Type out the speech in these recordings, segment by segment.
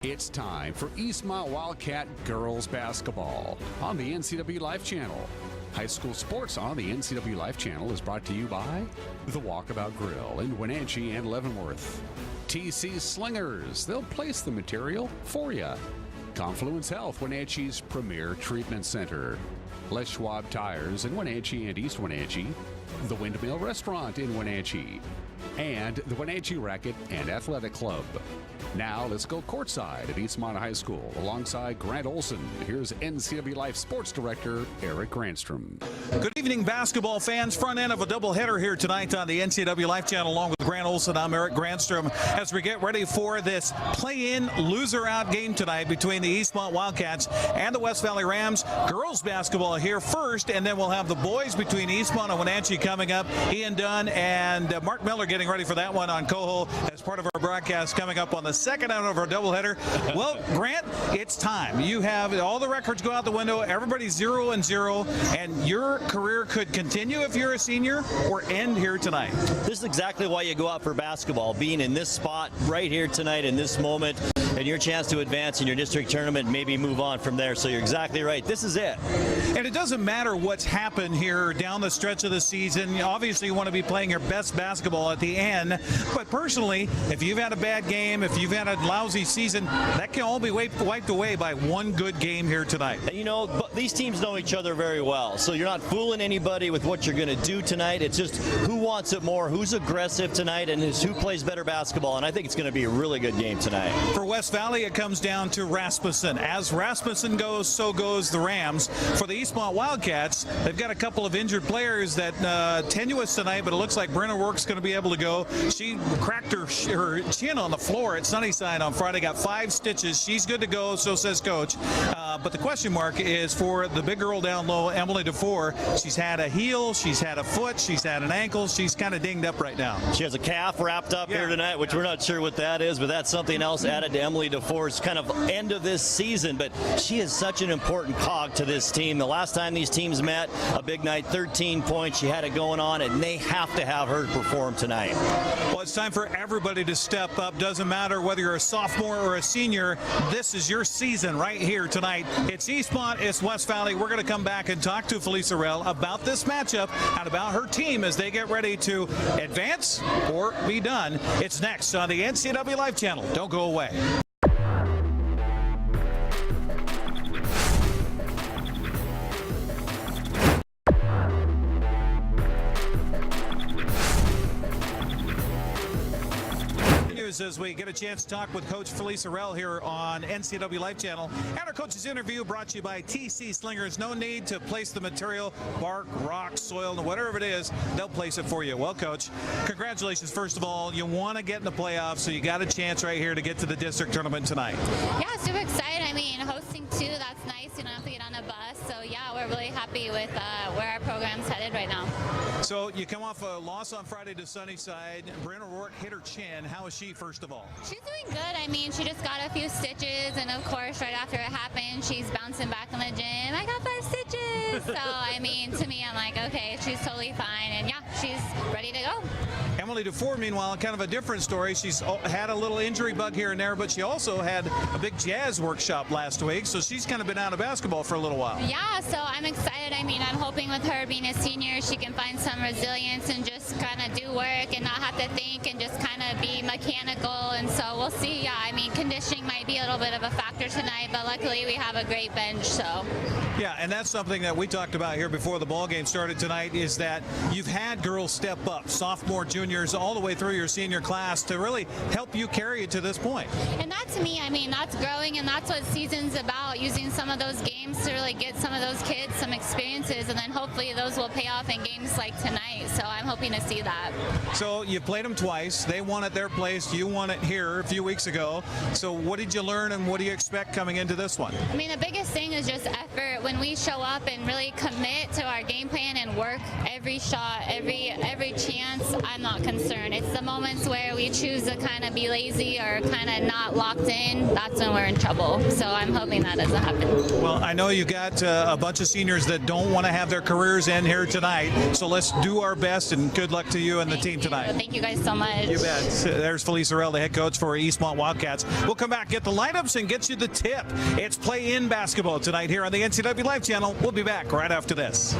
It's time for Eastmont Wildcat girls basketball on the NCW Life Channel. High school sports on the NCW Life Channel is brought to you by the Walkabout Grill in Wenatchee and Leavenworth. TC Slingers, they'll place the material for you. Confluence Health, Wenatchee's premier treatment center. Les Schwab Tires in Wenatchee and East Wenatchee. The Windmill Restaurant in Wenatchee. And the Wenatchee Racquet and Athletic Club. Now let's go courtside at Eastmont High School alongside Grant Olson. Here's NCW Life Sports Director Eric Grandstrom. Good evening, basketball fans. Front end of a doubleheader here tonight on the NCW Life Channel along with Grant Olson. I'm Eric Grandstrom as we get ready for this play-in loser-out game tonight between the Eastmont Wildcats and the West Valley Rams. Girls basketball here first, and then we'll have the boys between Eastmont and Wenatchee coming up. Ian Dunn and Mark Miller getting ready for that one on Coho as part of our broadcast coming up on the second out of our doubleheader. Well, Grant, it's time. You have all the records go out the window. Everybody's 0-0, and your career could continue if you're a senior or end here tonight. This is exactly why you go out for basketball, being in this spot right here tonight in this moment, and your chance to advance in your district tournament, maybe move on from there. So you're exactly right. This is it. And it doesn't matter what's happened here down the stretch of the season. Obviously, you want to be playing your best basketball at the end. But personally, if you've had a bad game, if you've had a lousy season, that can all be wiped away by one good game here tonight. And you know, these teams know each other very well. So you're not fooling anybody with what you're going to do tonight. It's just who wants it more, who's aggressive tonight, and who plays better basketball. And I think it's going to be a really good game tonight. For West Valley, it comes down to Rasmussen. As Rasmussen goes, so goes the Rams. For the Eastmont Wildcats, they've got a couple of injured players that tenuous tonight, but it looks like Brenna Work's going to be able to go. She cracked her chin on the floor at Sunnyside on Friday, got 5 stitches. She's good to go, so says Coach. But the question mark is for the big girl down low, Emily DeFore. She's had a heel, she's had a foot, she's had an ankle. She's kind of dinged up right now. She has a calf wrapped up here tonight, which we're not sure what that is, but that's something else added to Emily DeFore's kind of end of this season. But she is such an important cog to this team. The last time these teams met, a big night, 13 points. She had it going on, and they have to have her perform tonight. Well, it's time for everybody to step up. Doesn't matter whether you're a sophomore or a senior. This is your season right here tonight. It's Eastmont, it's West Valley. We're going to come back and talk to Felice Rell about this matchup and about her team as they get ready to advance or be done. It's next on the NCW Life Channel. Don't go away. As we get a chance to talk with Coach Felice Rell here on NCW Life Channel. And our coach's interview brought to you by TC Slingers. No need to place the material, bark, rock, soil, whatever it is, they'll place it for you. Well, Coach, congratulations. First of all, you want to get in the playoffs, so you got a chance right here to get to the district tournament tonight. Yeah, super excited. I mean, hosting 2, that's nice. You don't have to get on a bus. So, yeah, we're really happy with where our program's headed right now. So you come off a loss on Friday to Sunnyside. Brenna Rourke hit her chin. How is she, first of all? She's doing good. I mean, she just got a few stitches, and of course, right after it happened, she's bouncing back in the gym. I got 5 stitches. So, I mean, to me, I'm like, okay, she's totally fine. And, yeah, she's ready to go. Emily DeFore, meanwhile, kind of a different story. She's had a little injury bug here and there, but she also had a big jazz workshop last week, so she's kind of been out of basketball for a little while. Yeah, so I'm excited. I mean, I'm hoping with her being a senior, she can find some resilience and just kind of do work and not have to think and just kind of be mechanical. And so we'll see. Yeah, I mean, conditioning might be a little bit of a factor tonight, but luckily we have a great bench. So. Yeah, and that's something that we talked about here before the ball game started tonight, is that you've had girls step up, sophomore, juniors, all the way through your senior class to really help you carry it to this point. And that, to me, I mean, that's growing, and that's what season's about, using some of those games to really get some of those kids some experiences, and then hopefully those will pay off in games like tonight. So I'm hoping to see that. So you played them twice. They won at their place. You won it here a few weeks ago. So what did you learn, and what do you expect coming into this one? I mean, the biggest thing is just effort. When we show up and really commit to our game plan and work every shot, every chance, I'm not concerned. It's the moments where we choose to kind of be lazy or kind of not locked in, that's when we're in trouble. So I'm hoping that doesn't happen. Well, I know you got a bunch of seniors that don't want to have their careers end here tonight. So let's do do our best, and good luck to you and the team tonight. Thank you guys so much. You bet. There's Felice Sorrell, the head coach for Eastmont Wildcats. We'll come back, get the lineups, and get you the tip. It's play-in basketball tonight here on the NCW Live channel. We'll be back right after this.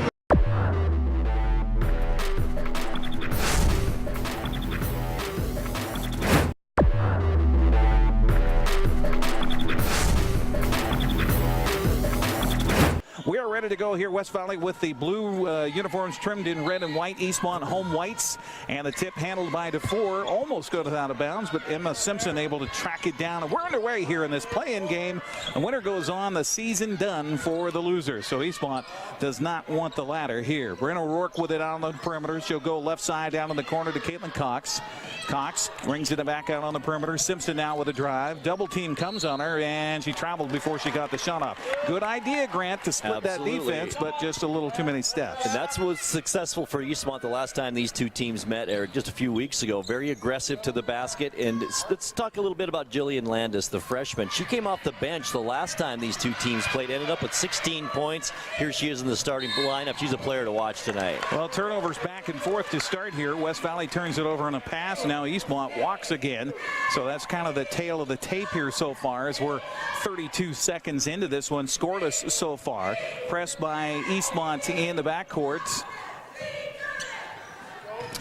We are ready to go here, West Valley, with the blue uniforms trimmed in red and white, Eastmont home whites, and the tip handled by DeFore. Almost got it out of bounds, but Emma Simpson able to track it down. And we're underway here in this play-in game. The winner goes on, the season done for the loser. So Eastmont does not want the ladder here. Brenna O'Rourke with it on the perimeter. She'll go left side down in the corner to Caitlin Cox. Cox brings it back out on the perimeter. Simpson now with a drive. Double team comes on her, and she traveled before she got the shot off. Good idea, Grant, to split that defense, but just a little too many steps. And that's what was successful for Eastmont the last time these two teams met, Eric, just a few weeks ago. Very aggressive to the basket. And let's talk a little bit about Jillian Landis, the freshman. She came off the bench the last time these two teams played, ended up with 16 points. Here she is in the starting lineup. She's a player to watch tonight. Well, turnovers back and forth to start here. West Valley turns it over on a pass. Now Eastmont walks again. So that's kind of the tail of the tape here so far, as we're 32 seconds into this one. Scoreless so far. Pressed by Eastmont in the backcourt,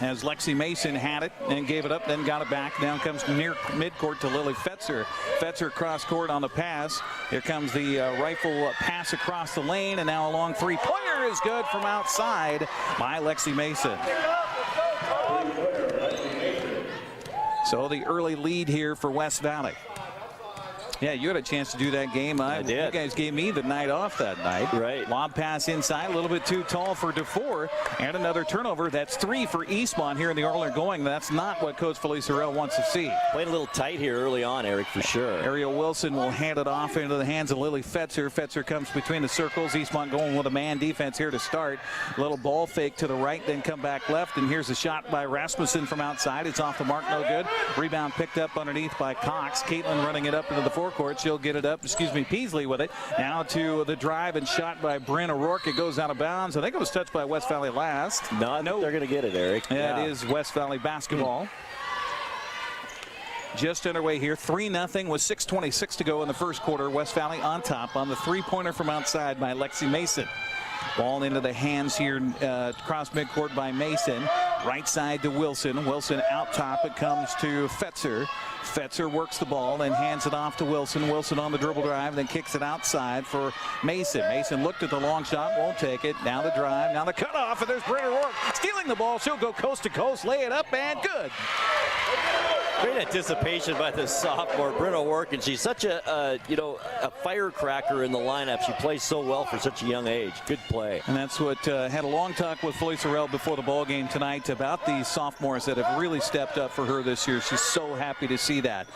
as Lexi Mason had it and gave it up, then got it back. Down comes near midcourt to Lily Fetzer. Fetzer cross court on the pass. Here comes the rifle pass across the lane, and now a long three-pointer is good from outside by Lexi Mason. So the early lead here for West Valley. Yeah, you had a chance to do that game. I did. You guys gave me the night off that night. Right. Lob pass inside, a little bit too tall for DeFore, and another turnover. That's 3 for Eastmont here in the early going. That's not what Coach Felice Sorrell wants to see. Played a little tight here early on, Eric, for sure. Ariel Wilson will hand it off into the hands of Lily Fetzer. Fetzer comes between the circles. Eastmont going with a man defense here to start. Little ball fake to the right, then come back left, and here's a shot by Rasmussen from outside. It's off the mark, no good. Rebound picked up underneath by Cox. Caitlin running it up into the forecourt. She'll get it up. Peasley with it. Now to the drive and shot by Brenna O'Rourke. It goes out of bounds. I think it was touched by West Valley last. No, they're going to get it, Eric. Yeah, it is West Valley basketball. Just underway here. 3-0 with 6:26 to go in the first quarter. West Valley on top on the three-pointer from outside by Lexi Mason. Ball into the hands here across midcourt by Mason. Right side to Wilson. Wilson out top. It comes to Fetzer. Fetzer works the ball and hands it off to Wilson. Wilson on the dribble drive, then kicks it outside for Mason. Mason looked at the long shot, won't take it. Now the drive, now the cutoff, and there's Brenna O'Rourke stealing the ball. She'll go coast to coast, lay it up, and good. Great anticipation by the sophomore Brenna O'Rourke, and she's such a firecracker in the lineup. She plays so well for such a young age. Good play. And that's what had a long talk with Felice Sorrell before the ball game tonight about these sophomores that have really stepped up for her this year. She's so happy to see that,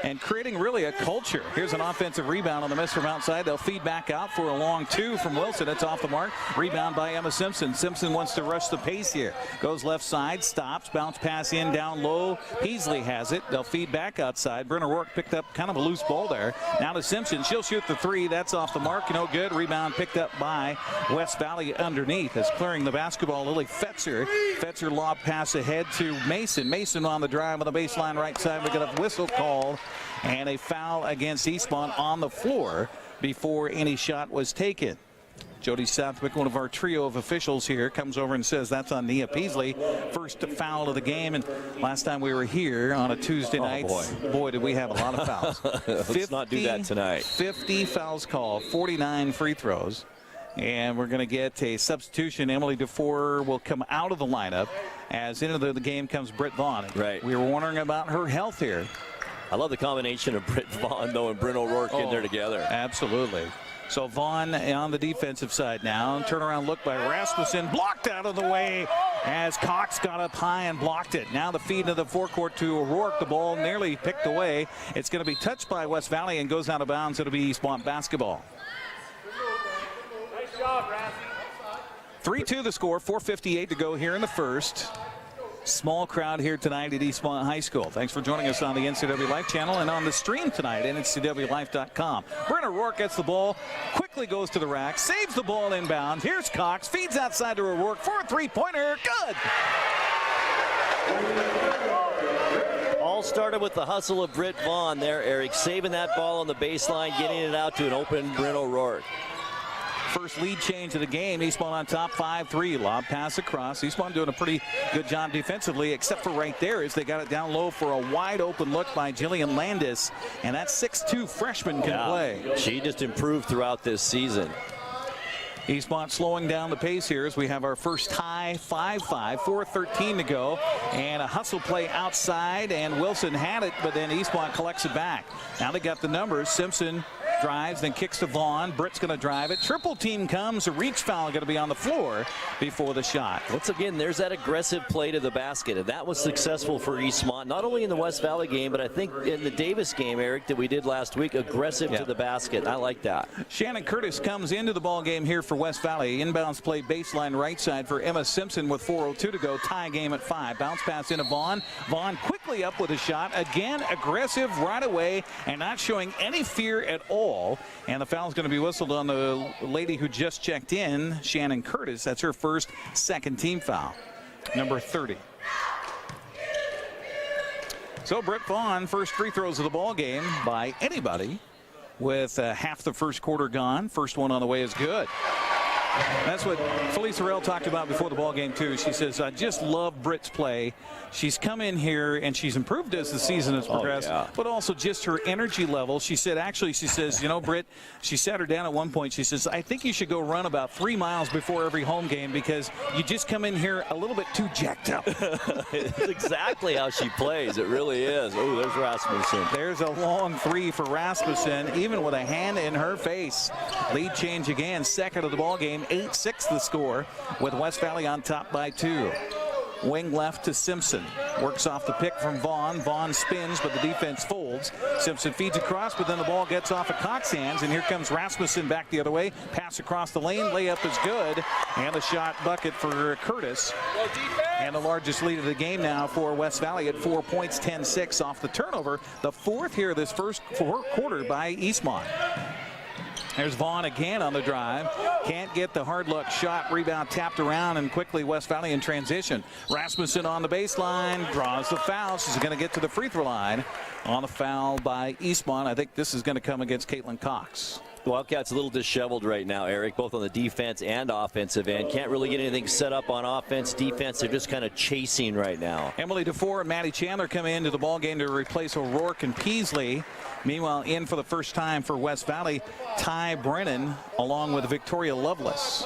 and creating really a culture. Here's an offensive rebound on the miss from outside. They'll feed back out for a long two from Wilson. It's off the mark. Rebound by Emma Simpson. Simpson wants to rush the pace here. Goes left side, stops, bounce pass in down low. Peasley has it. They'll feed back outside. Brenna O'Rourke picked up kind of a loose ball there. Now to Simpson. She'll shoot the three. That's off the mark. No good. Rebound picked up by West Valley underneath. As clearing the basketball, Lily Fetzer. Fetzer lob pass ahead to Mason. Mason on the drive on the baseline right side. We got a whistle call and a foul against Eastmont on the floor before any shot was taken. Jody Southwick, one of our trio of officials here, comes over and says that's on Nia Peasley. First foul of the game, and last time we were here on a Tuesday night, boy, did we have a lot of fouls. Let's not do that tonight. 50 fouls called, 49 free throws. And we're going to get a substitution. Emily DeFore will come out of the lineup as into the game comes Britt Vaughn. Right. We were wondering about her health here. I love the combination of Britt Vaughn, though, and Brenna O'Rourke in there together. Absolutely. So Vaughn on the defensive side now. Turnaround look by Rasmussen. Blocked out of the way as Cox got up high and blocked it. Now the feed to the forecourt to O'Rourke. The ball nearly picked away. It's going to be touched by West Valley and goes out of bounds. It'll be Eastmont basketball. 3-2 the score. 4:58 to go here in the first. Small crowd here tonight at Eastmont High School. Thanks for joining us on the NCW Life channel and on the stream tonight at ncwlife.com. Brenna Rourke gets the ball, quickly goes to the rack, saves the ball inbound. Here's Cox, feeds outside to Rourke for a three-pointer. Good! All started with the hustle of Britt Vaughn there, Eric, saving that ball on the baseline, getting it out to an open Brenna Rourke. First lead change of the game. Eastmont on top 5-3. Lob pass across. Eastmont doing a pretty good job defensively, except for right there as they got it down low for a wide open look by Jillian Landis. And that 6'2 freshman can play. She just improved throughout this season. Eastmont slowing down the pace here as we have our first tie, 5-5, 4:13 to go, and a hustle play outside, and Wilson had it, but then Eastmont collects it back. Now they got the numbers. Simpson drives, then kicks to Vaughn. Britt's going to drive it. Triple team comes. A reach foul going to be on the floor before the shot. Once again, there's that aggressive play to the basket, and that was successful for Eastmont, not only in the West Valley game, but I think in the Davis game, Eric, that we did last week, aggressive to the basket. I like that. Shannon Curtis comes into the ball game here for West Valley. Inbounds play baseline right side for Emma Simpson with 4:02 to go. Tie game at 5. Bounce pass into Vaughn. Vaughn quickly up with a shot. Again, aggressive right away and not showing any fear at all. And the foul is going to be whistled on the lady who just checked in, Shannon Curtis. That's her first second team foul, number 30. So Britt Vaughn, first free throws of the ball game by anybody with half the first quarter gone. First one on the way is good. That's what Felice Harrell talked about before the ball game too. She says, I just love Britt's play. She's come in here and she's improved as the season has progressed, but also just her energy level. She said, actually, she says, you know, Britt, she sat her down at one point. She says, I think you should go run about 3 miles before every home game because you just come in here a little bit too jacked up. It's exactly how she plays. It really is. Oh, there's Rasmussen. There's a long three for Rasmussen, even with a hand in her face. Lead change again, second of the ball game. 8-6 the score with West Valley on top by 2. Wing left to Simpson. Works off the pick from Vaughn. Vaughn spins, but the defense folds. Simpson feeds across, but then the ball gets off of Cox's hands, and here comes Rasmussen back the other way. Pass across the lane. Layup is good. And a shot bucket for Curtis. And the largest lead of the game now for West Valley at 4 points, 10-6 off the turnover. The fourth here this first quarter by Eastmont. There's Vaughn again on the drive. Can't get the hard luck shot. Rebound tapped around, and quickly West Valley in transition. Rasmussen on the baseline, draws the foul. She's going to get to the free throw line on the foul by Eastmont. I think this is going to come against Caitlin Cox. The Wildcats a little disheveled right now, Eric, both on the defense and offensive end. Can't really get anything set up on offense. Defense, they're just kind of chasing right now. Emily DeFore and Maddie Chandler come into the ball game to replace O'Rourke and Peasley. Meanwhile, in for the first time for West Valley, Ty Brennan along with Victoria Lovelace.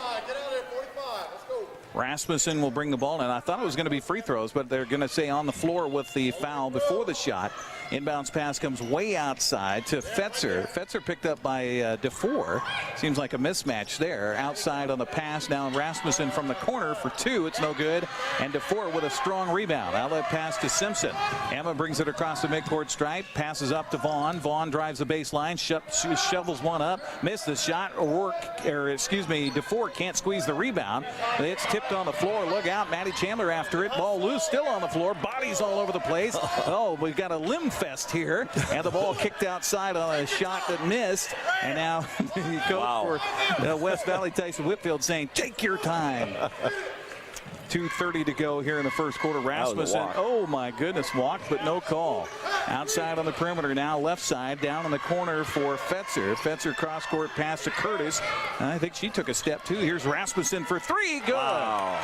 Rasmussen will bring the ball in. I thought it was going to be free throws, but they're going to say on the floor with the foul before the shot. Inbounds pass comes way outside to Fetzer. Fetzer picked up by DeFore. Seems like a mismatch there. Outside on the pass. Now Rasmussen from the corner for 2. It's no good. And DeFore with a strong rebound. Outlet pass to Simpson. Emma brings it across the midcourt stripe. Passes up to Vaughn. Vaughn drives the baseline. Shovels one up. Missed the shot. DeFore can't squeeze the rebound. It's tipped on the floor. Look out. Maddie Chandler after it. Ball loose. Still on the floor. Bodies all over the place. Oh, we've got a limb fest here, and the ball kicked outside on a shot that missed, and now coach for West Valley, Tyson Whitfield, saying take your time. 2:30 to go here in the first quarter. Rasmussen, oh my goodness, walked but no call. Outside on the perimeter now, left side, down in the corner for Fetzer. Fetzer cross court pass to Curtis. I think she took a step too. Here's Rasmussen for 3. Good. Wow.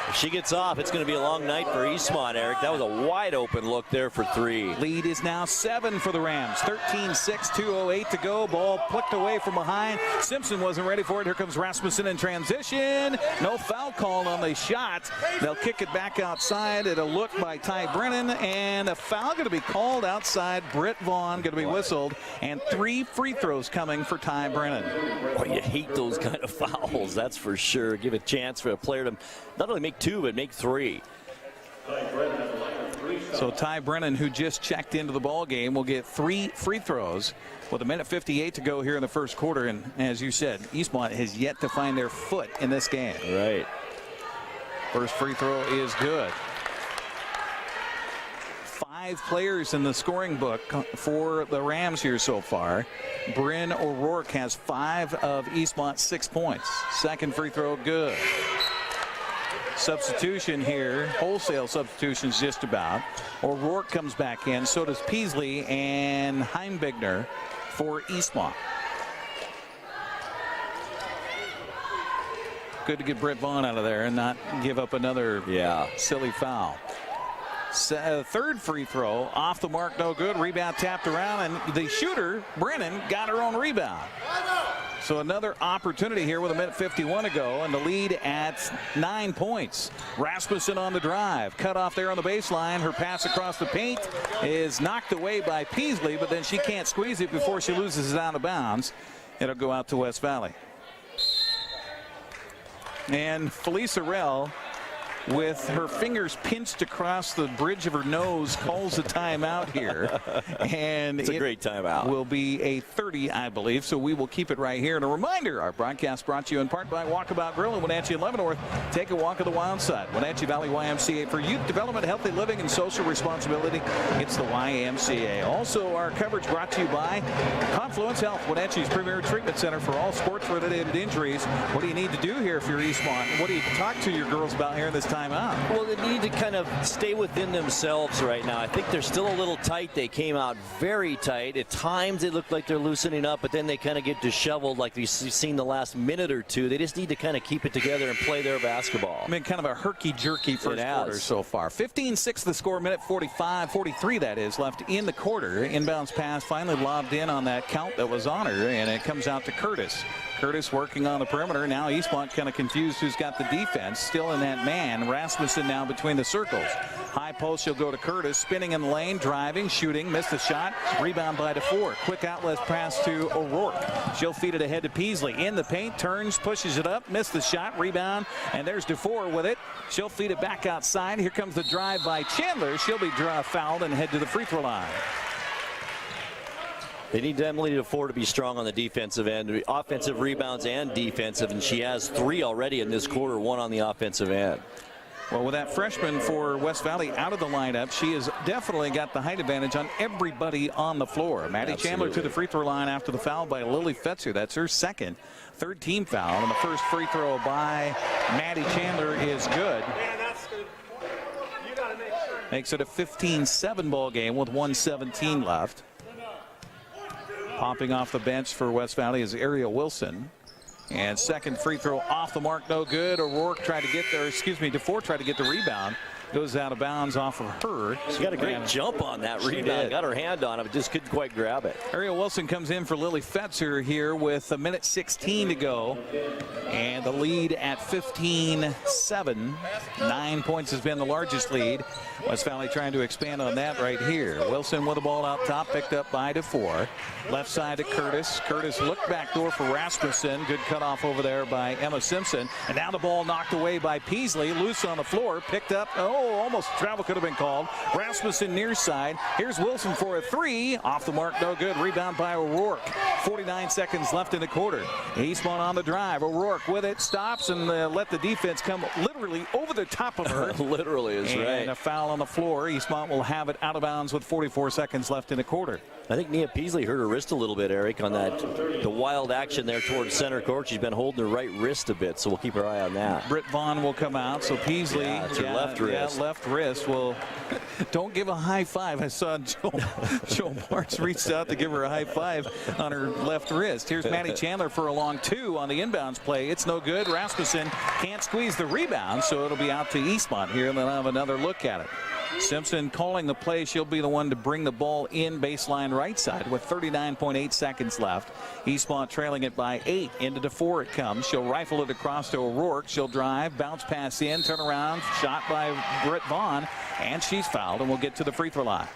If she gets off, it's going to be a long night for Eastmont, Eric. That was a wide open look there for 3. Lead is now 7 for the Rams. 13-6, 2:08 to go. Ball plucked away from behind. Simpson wasn't ready for it. Here comes Rasmussen in transition. No foul call on the shot. They'll kick it back outside. It'll look by Ty Brennan, and a foul going to be called outside. Britt Vaughn going to be whistled, and 3 free throws coming for Ty Brennan. Boy, you hate those kind of fouls, that's for sure. Give a chance for a player to not only make 2, but make 3. So Ty Brennan, who just checked into the ball game, will get 3 free throws with 1:58 to go here in the first quarter. And as you said, Eastmont has yet to find their foot in this game. Right. First free throw is good. 5 players in the scoring book for the Rams here so far. Bryn O'Rourke has 5 of Eastmont's 6 points. Second free throw, good. Substitution here, wholesale substitutions just about. O'Rourke comes back in, so does Peasley and Heimbigner for Eastmont. Good to get Britt Vaughn out of there and not give up another silly foul. Third free throw off the mark, no good. Rebound tapped around, and the shooter, Brennan, got her own rebound. So another opportunity here with 1:51 to go, and the lead at 9 points. Rasmussen on the drive, cut off there on the baseline. Her pass across the paint is knocked away by Peasley, but then she can't squeeze it before she loses it out of bounds. It'll go out to West Valley. And Felice Arell, with her fingers pinched across the bridge of her nose, calls a timeout here. And it's a great timeout. Will be a 30, I believe, so we will keep it right here. And a reminder, our broadcast brought to you in part by Walkabout Grill in Wenatchee and Leavenworth. Take a walk of the wild side. Wenatchee Valley YMCA for youth development, healthy living, and social responsibility. It's the YMCA. Also, our coverage brought to you by Confluence Health, Wenatchee's premier treatment center for all sports-related injuries. What do you need to do here if you're Eastmont? What do you talk to your girls about here this time out? Well, they need to kind of stay within themselves right now. I think they're still a little tight. They came out very tight. At times they look like they're loosening up, but then they kind of get disheveled like we've seen the last minute or two. They just need to kind of keep it together and play their basketball. I mean, kind of a herky-jerky first quarter so far. 15-6 the score, minute 43 that is, left in the quarter. Inbounds pass finally lobbed in on that count that was on her, and it comes out to Curtis. Curtis working on the perimeter. Now Eastmont kind of confused who's got the defense. Still in that man. Rasmussen now between the circles. High post, she'll go to Curtis. Spinning in the lane, driving, shooting, missed the shot. Rebound by DeFore. Quick outlet pass to O'Rourke. She'll feed it ahead to Peasley. In the paint, turns, pushes it up, missed the shot, rebound, and there's DeFore with it. She'll feed it back outside. Here comes the drive by Chandler. She'll be fouled and head to the free throw line. They need Emily DeFore to be strong on the defensive end, offensive rebounds and defensive, and she has 3 already in this quarter, 1 on the offensive end. Well, with that freshman for West Valley out of the lineup, she has definitely got the height advantage on everybody on the floor. Maddie Chandler to the free throw line after the foul by Lily Fetzer. That's her second, third team foul. And the first free throw by Maddie Chandler is good. Makes it a 15-7 ball game with 1:17 left. Popping off the bench for West Valley is Ariel Wilson. And second free throw off the mark, no good. O'Rourke tried to get there, DeFore tried to get the rebound. Goes out of bounds off of her. She got a great jump on that rebound. Got her hand on it, but just couldn't quite grab it. Ariel Wilson comes in for Lily Fetzer here with 1:16 to go. And the lead at 15-7. 9 points has been the largest lead. West Valley trying to expand on that right here. Wilson with the ball out top, picked up by DeFore. Left side to Curtis. Curtis looked back door for Rasmussen. Good cutoff over there by Emma Simpson. And now the ball knocked away by Peasley. Loose on the floor, picked up. Almost travel could have been called. Rasmussen near side. Here's Wilson for a 3. Off the mark, no good. Rebound by O'Rourke. 49 seconds left in the quarter. Eastmont on the drive. O'Rourke with it. Stops and let the defense come literally over the top of her. Literally is right. And a foul on the floor. Eastmont will have it out of bounds with 44 seconds left in the quarter. I think Nia Peasley hurt her wrist a little bit, Eric, on the wild action there towards center court. She's been holding her right wrist a bit, so we'll keep our eye on that. Britt Vaughn will come out, so Peasley, it's her left wrist. Yeah, left wrist. Well, don't give a high five. I saw Joe Martz reached out to give her a high five on her left wrist. Here's Maddie Chandler for a long 2 on the inbounds play. It's no good. Rasmussen can't squeeze the rebound, so it'll be out to Eastmont here, and they'll have another look at it. Simpson calling the play. She'll be the one to bring the ball in baseline right side with 39.8 seconds left. Eastmont trailing it by 8. Into DeFore it comes. She'll rifle it across to O'Rourke. She'll drive, bounce pass in, turn around, shot by Britt Vaughn, and she's fouled, and we'll get to the free throw line.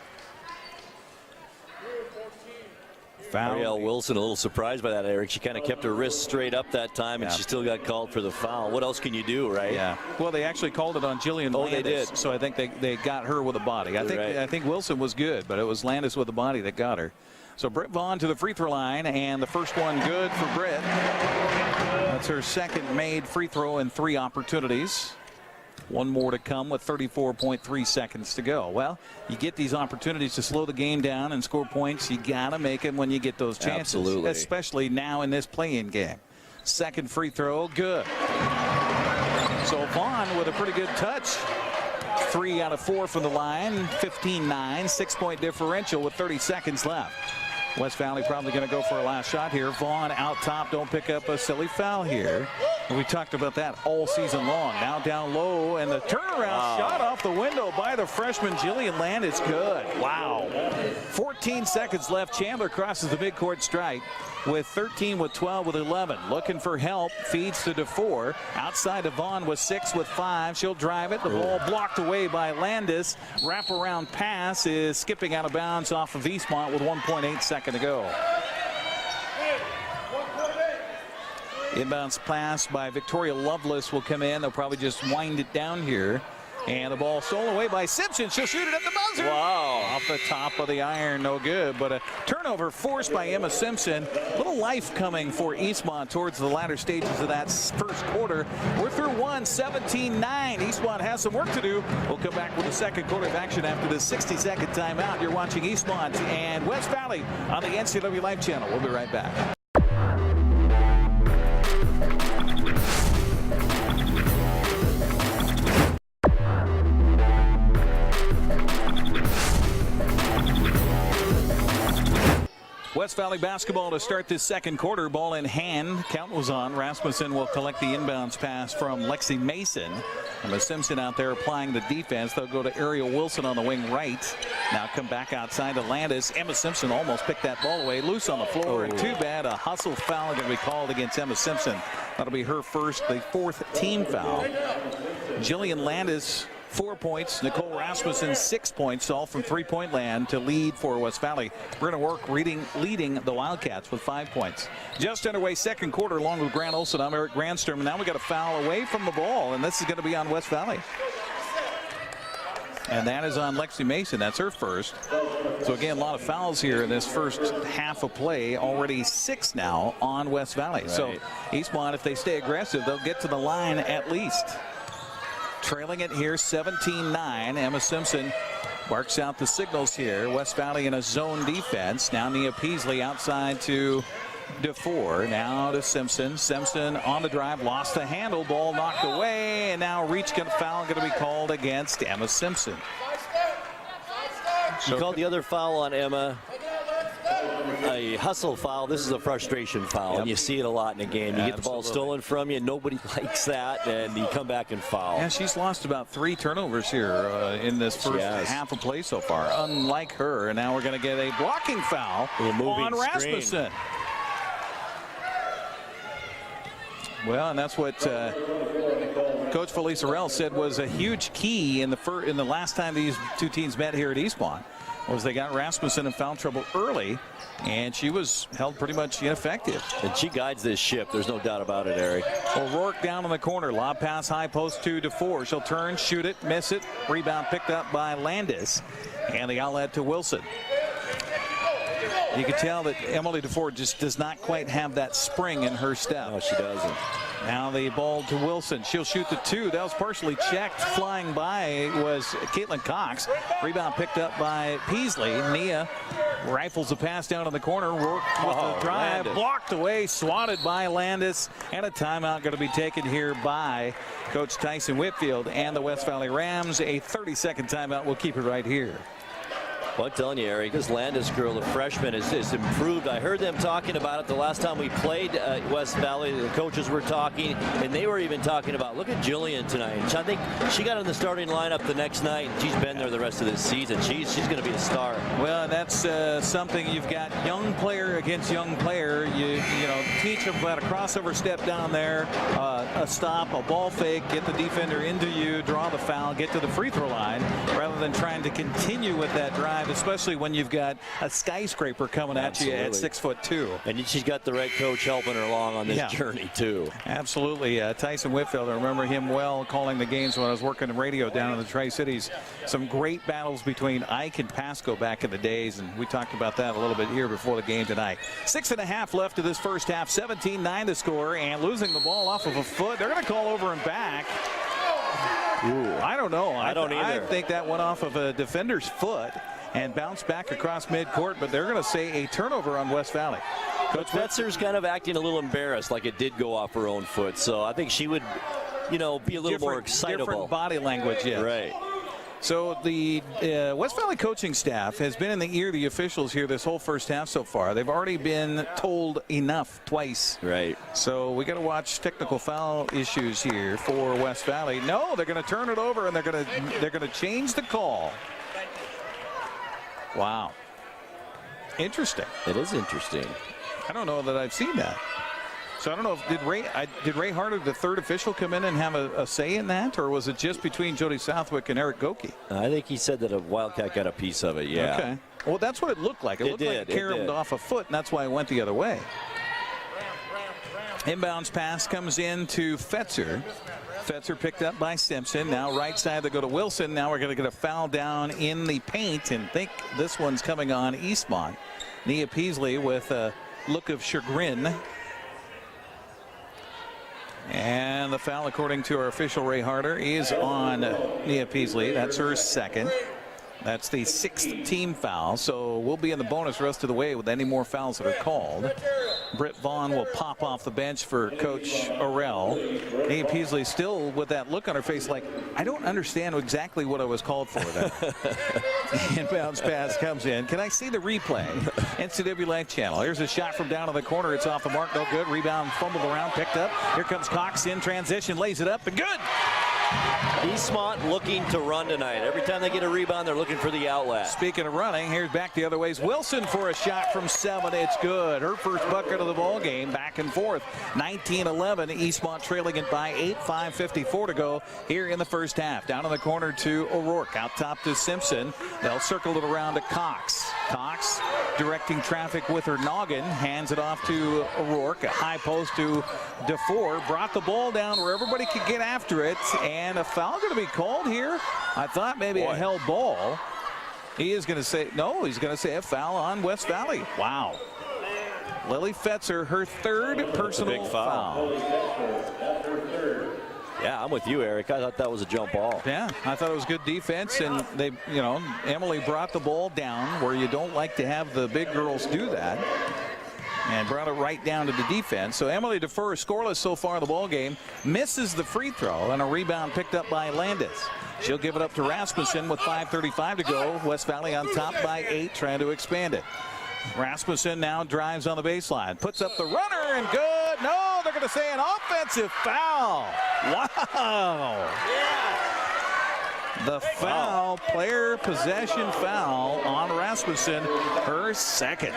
Ariel Wilson a little surprised by that, Eric. She kind of kept her wrist straight up that time, and she still got called for the foul. What else can you do, right? Yeah. Well, they actually called it on Jillian Landis. They did. So I think they got her with a body. I think Wilson was good, but it was Landis with the body that got her. So Britt Vaughn to the free throw line, and the first one good for Britt. That's her second made free throw in 3 opportunities. One more to come with 34.3 seconds to go. Well, you get these opportunities to slow the game down and score points. You got to make them when you get those chances. Absolutely. Especially now in this play-in game. Second free throw, good. So Vaughn with a pretty good touch. 3 out of 4 from the line, 15-9, 6-point differential with 30 seconds left. West Valley probably going to go for a last shot here. Vaughn out top, don't pick up a silly foul here. And we talked about that all season long. Now down low, and the turnaround shot off the window by the freshman Jillian Land is good. Wow. 14 seconds left. Chandler crosses the midcourt strike with 13 with 12 with 11. Looking for help, feeds to DeFore. Outside of Vaughn with 6 with 5. She'll drive it. The ball blocked away by Landis. Wraparound pass is skipping out of bounds off of Eastmont with 1.8 seconds to go. Inbounds pass by Victoria Lovelace will come in. They'll probably just wind it down here. And the ball stolen away by Simpson. She'll shoot it at the buzzer. Wow. Off the top of the iron, no good. But a turnover forced by Emma Simpson. A little life coming for Eastmont towards the latter stages of that first quarter. We're through 17-9. Eastmont has some work to do. We'll come back with the second quarter of action after this 60-second timeout. You're watching Eastmont and West Valley on the NCW Live channel. We'll be right back. West Valley basketball to start this second quarter. Ball in hand. Count was on. Rasmussen will collect the inbounds pass from Lexi Mason. Emma Simpson out there applying the defense. They'll go to Ariel Wilson on the wing right. Now come back outside to Landis. Emma Simpson almost picked that ball away. Loose on the floor. And too bad. A hustle foul going to be called against Emma Simpson. That'll be her first, the 4th team foul. Jillian Landis, 4 points. Nicole Rasmussen, 6 points, all from three-point land to lead for West Valley. We're going to work leading the Wildcats with 5 points. Just underway second quarter along with Grant Olson. I'm Eric Grandstrom. And now we got a foul away from the ball, and this is going to be on West Valley. And that is on Lexi Mason. That's her first. So again, a lot of fouls here in this first half of play. Already 6 now on West Valley. Right. So Eastmont, if they stay aggressive, they'll get to the line at least. Trailing it here 17-9. Emma Simpson barks out the signals here. West Valley in a zone defense. Now Nia Peasley outside to DeFore. Now to Simpson. Simpson on the drive. Lost the handle. Ball knocked away. And now reach foul going to be called against Emma Simpson. She called the other foul on Emma. A hustle foul. This is a frustration foul, and you see it a lot in a game. You get the ball stolen from you, nobody likes that, and you come back and foul. Yeah, she's lost about 3 turnovers here in this first half of play so far, unlike her. And now we're going to get a blocking foul on Rasmussen. Well, and that's what Coach Felice Arell said was a huge key in the last time these two teams met here at Eastmont. Was they got Rasmussen in foul trouble early, and she was held pretty much ineffective. And she guides this ship. There's no doubt about it, Eric. O'Rourke down in the corner. Lob pass high post to DeFore. She'll turn, shoot it, miss it. Rebound picked up by Landis. And the outlet to Wilson. You can tell that Emily DeFore just does not quite have that spring in her step. No, she doesn't. Now the ball to Wilson. She'll shoot the 2. That was partially checked. Flying by was Caitlin Cox. Rebound picked up by Peasley. Nia rifles a pass down in the corner. Rourke with the drive. Landis. Blocked away. Swatted by Landis. And a timeout going to be taken here by Coach Tyson Whitfield and the West Valley Rams. A 30-second timeout. We'll keep it right here. Well, I'm telling you, Eric, this Landis girl, the freshman, is improved. I heard them talking about it the last time we played West Valley. The coaches were talking, and they were even talking about, look at Jillian tonight. I think she got in the starting lineup the next night, and she's been there the rest of this season. She's going to be a star. Well, that's something. You've got young player against young player. You know, teach them about a crossover step down there, a stop, a ball fake, get the defender into you, draw the foul, get to the free throw line, rather than trying to continue with that drive, especially when you've got a skyscraper coming at you at 6'2". And she's got the right coach helping her along on this journey too. Absolutely. Tyson Whitfield, I remember him well calling the games when I was working in radio down in the Tri-Cities. Some great battles between Ike and Pasco back in the days, and we talked about that a little bit here before the game tonight. 6.5 left of this first half. 17-9 to score, and losing the ball off of a foot. They're going to call over and back. Ooh, I don't know. I don't either. I think that went off of a defender's foot and bounced back across midcourt, but they're going to say a turnover on West Valley. Coach Fetzer's kind of acting a little embarrassed, like it did go off her own foot. So I think she would, be a little more excitable. Different body language, yes. Right. So the West Valley coaching staff has been in the ear of the officials here this whole first half so far. They've already been told enough twice. Right. So we got to watch technical foul issues here for West Valley. No, they're going to turn it over and they're going to change the call. Wow. Interesting. It is interesting. I don't know that I've seen that. So I don't know if did Ray Harder, the third official, come in and have a say in that, or was it just between Jody Southwick and Eric Goki? I think he said that a Wildcat got a piece of it. Yeah. Okay. Well, that's what it looked like. It looked like it caromed off a foot, and that's why it went the other way. Inbounds pass comes in to Fetzer. Fetzer picked up by Simpson. Now right side they go to Wilson. Now we're going to get a foul down in the paint, and think this one's coming on Eastmont. Nia Peasley with a look of chagrin. And the foul, according to our official Ray Harder, is on Nia Peasley. That's her second. That's the 6th team foul. So we'll be in the bonus rest of the way with any more fouls that are called. Britt Vaughn will pop off the bench for Coach Orell. Nia Peasley still with that look on her face like, I don't understand exactly what I was called for there. Inbounds pass comes in. Can I see the replay? NCW Life Channel. Here's a shot from down in the corner. It's off the mark. No good. Rebound fumbled around. Picked up. Here comes Cox in transition. Lays it up and good. Eastmont looking to run tonight. Every time they get a rebound, they're looking for the outlet. Speaking of running, here's back the other ways. Wilson for a shot from 7. It's good. Her first bucket of the ball game. Back and forth. 19-11. Eastmont trailing it by 8. 5:54 to go here in the first half. Down in the corner to O'Rourke. Out top to Simpson. They'll circle it around to Cox. Cox directing traffic with her noggin. Hands it off to O'Rourke. A high post to DeFore. Brought the ball down where everybody could get after it. And a foul going to be called here. I thought maybe a held ball. He is going to say, no, he's going to say a foul on West Valley. Wow. Lily Fetzer, her third personal foul. Yeah, I'm with you, Eric. I thought that was a jump ball. Yeah, I thought it was good defense, and they, Emily brought the ball down where you don't like to have the big girls do that, and brought it right down to the defense. So Emily DeFur, scoreless so far in the ball game, misses the free throw, and a rebound picked up by Landis. She'll give it up to Rasmussen with 5:35 to go. West Valley on top by 8, trying to expand it. Rasmussen now drives on the baseline, puts up the runner, and good. No, they're going to say an offensive foul. Wow. The foul, player possession foul on Rasmussen, her second.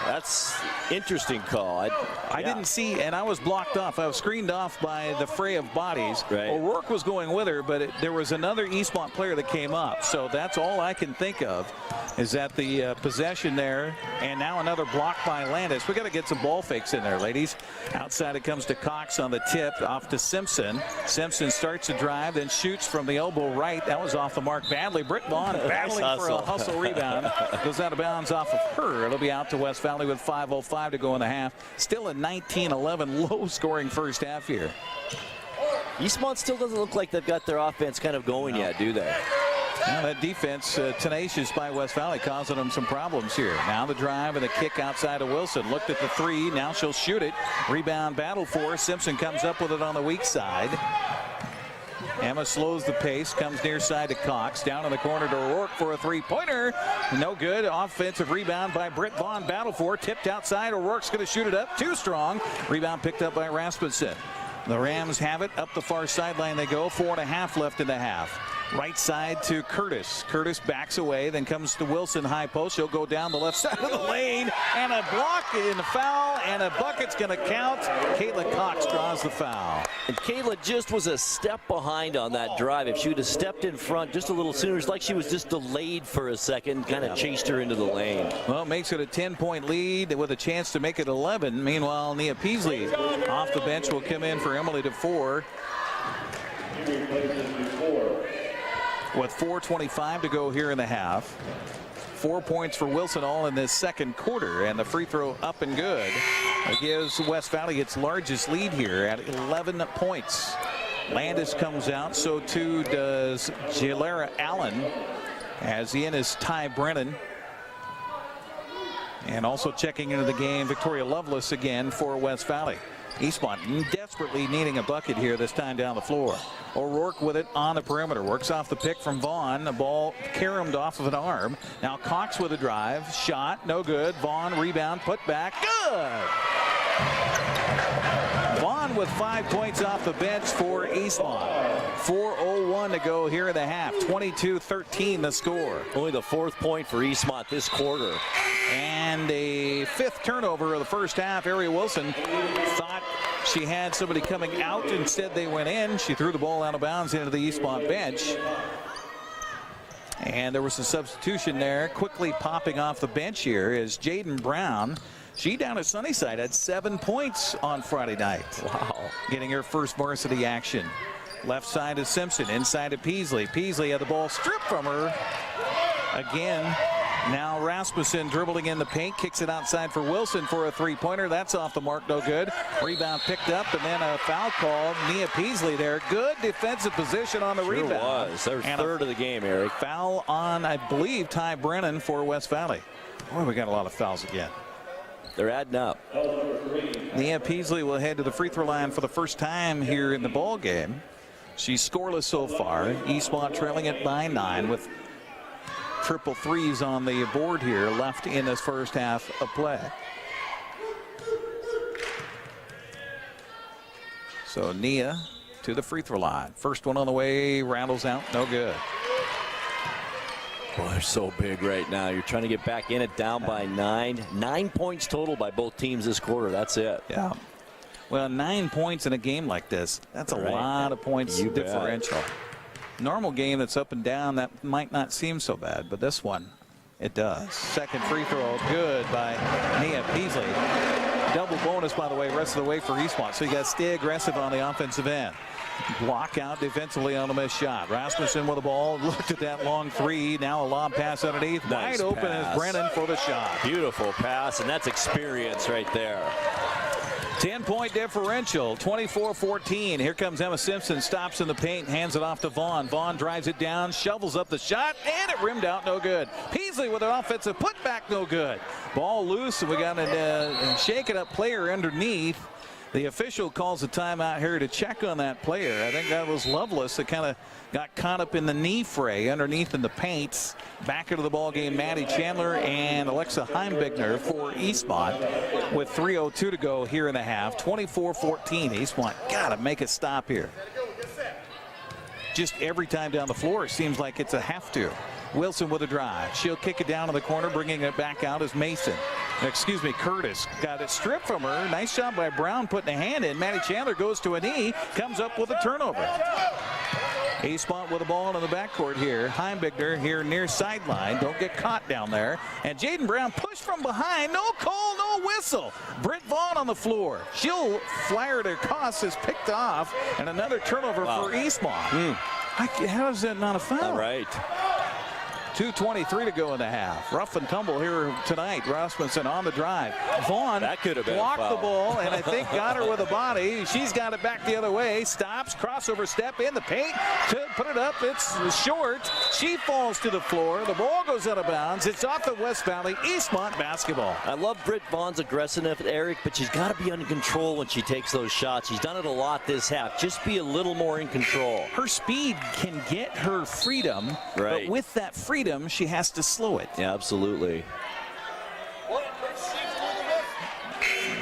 That's interesting call. I didn't see, and I was blocked off. I was screened off by the fray of bodies. Right. O'Rourke was going with her, but there was another Eastmont player that came up. So that's all I can think of is that the possession there, and now another block by Landis. We got to get some ball fakes in there, ladies. Outside it comes to Cox on the tip, off to Simpson. Simpson starts to drive, then shoots from the elbow right. That was off the mark badly. Britt Vaughn battling for a hustle rebound. Goes out of bounds off of her. It'll be out to West Valley with 5:05 to go in the half. Still a 19-11 low-scoring first half here. Eastmont still doesn't look like they've got their offense kind of going yet, do they? Now that defense tenacious by West Valley, causing them some problems here. Now the drive and the kick outside of Wilson. Looked at the three. Now she'll shoot it. Rebound battle for. Simpson comes up with it on the weak side. Emma slows the pace, comes near side to Cox. Down in the corner to O'Rourke for a three-pointer. No good. Offensive rebound by Britt Vaughn. Battle for. Tipped outside. O'Rourke's going to shoot it up. Too strong. Rebound picked up by Rasmussen. The Rams have it. Up the far sideline they go. 4.5 left in the half. Right side to Curtis. Curtis backs away, then comes to Wilson, high post. He'll go down the left side of the lane, and a block in the foul, and a bucket's going to count. Kayla Cox draws the foul. And Kayla just was a step behind on that drive. If she would have stepped in front just a little sooner, it's like she was just delayed for a second, kind of chased her into the lane. Well, makes it a 10-point lead with a chance to make it 11. Meanwhile, Nia Peasley off the bench will come in for Emily DeFore. With 4:25 to go here in the half. 4 points for Wilson all in this second quarter, and the free throw up and good. It gives West Valley its largest lead here at 11 points. Landis comes out, so too does Jalera Allen, as in is Ty Brennan. And also checking into the game, Victoria Lovelace again for West Valley. Eastmont desperately needing a bucket here, this time down the floor. O'Rourke with it on the perimeter. Works off the pick from Vaughn. The ball caromed off of an arm. Now Cox with a drive. Shot, no good. Vaughn, rebound, put back. Good! Vaughn with 5 points off the bench for Eastmont. 4:01 to go here in the half. 22-13 the score. Only the 4th point for Eastmont this quarter. And a 5th turnover of the first half. Ari Wilson thought she had somebody coming out. Instead, they went in. She threw the ball out of bounds into the Eastmont bench. And there was a substitution there. Quickly popping off the bench here is Jaden Brown. She down at Sunnyside had 7 points on Friday night. Wow. Getting her first varsity action. Left side is Simpson. Inside to Peasley. Peasley had the ball stripped from her. Again. Now Rasmussen dribbling in the paint, kicks it outside for Wilson for a three-pointer. That's off the mark, no good. Rebound picked up, and then a foul call. Nia Peasley there. Good defensive position on the rebound. Was. Their third of the game, Eric. Foul on, I believe, Ty Brennan for West Valley. Boy, we got a lot of fouls again. They're adding up. Nia Peasley will head to the free throw line for the first time here in the ball game. She's scoreless so far. Eastmont trailing it by 9 with triple threes on the board here left in this first half of play. So Nia to the free throw line. First one on the way, rattles out, no good. Boy, they're so big right now. You're trying to get back in it, down by 9. 9 points total by both teams this quarter. That's it. Yeah. Well, 9 points in a game like this, that's a lot of points differential. Normal game that's up and down, that might not seem so bad, but this one, it does. Second free throw, good by Nia Peasley. Double bonus, by the way, rest of the way for Eastmont. So you got to stay aggressive on the offensive end. Block out defensively on the missed shot. Rasmussen with the ball, looked at that long three. Now a lob pass underneath. Nice wide open pass. is Brennan for the shot. Beautiful pass, and that's experience right there. 10-point differential, 24-14. Here comes Emma Simpson, stops in the paint, hands it off to Vaughn. Vaughn drives it down, shovels up the shot, and it rimmed out, no good. Peasley with an offensive putback, no good. Ball loose, and we got a shake it up player underneath. The official calls a timeout here to check on that player. I think that was Lovelace that kind of got caught up in the knee fray underneath in the paint. Back into the ball game, Maddie Chandler and Alexa Heimbigner for Eastmont with 3:02 to go here in the half. 24-14. Eastmont got to make a stop here. Just every time down the floor, it seems like it's a have to. Wilson with a drive. She'll kick it down to the corner, bringing it back out as Mason. Excuse me, Curtis got it stripped from her. Nice job by Brown putting a hand in. Maddie Chandler goes to a knee, comes up with a turnover. Eastmont with the ball in the backcourt here. Heimbigner here near sideline. Don't get caught down there. And Jaden Brown pushed from behind. No call, no whistle. Britt Vaughn on the floor. She'll flyer to Koss is picked off. And another turnover for Eastmont. How is that not a foul? All right. 2:23 to go in the half. Rough and tumble here tonight. Rasmussen on the drive. Vaughn blocked the ball and I think got her with a body. She's got it back the other way. Stops, crossover step in the paint to put it up. It's short. She falls to the floor. The ball goes out of bounds. It's off the West Valley. Eastmont basketball. I love Britt Vaughn's aggressiveness, Eric, but she's got to be under control when she takes those shots. She's done it a lot this half. Just be a little more in control. Her speed can get her freedom, but with that freedom, she has to slow it. Yeah, absolutely.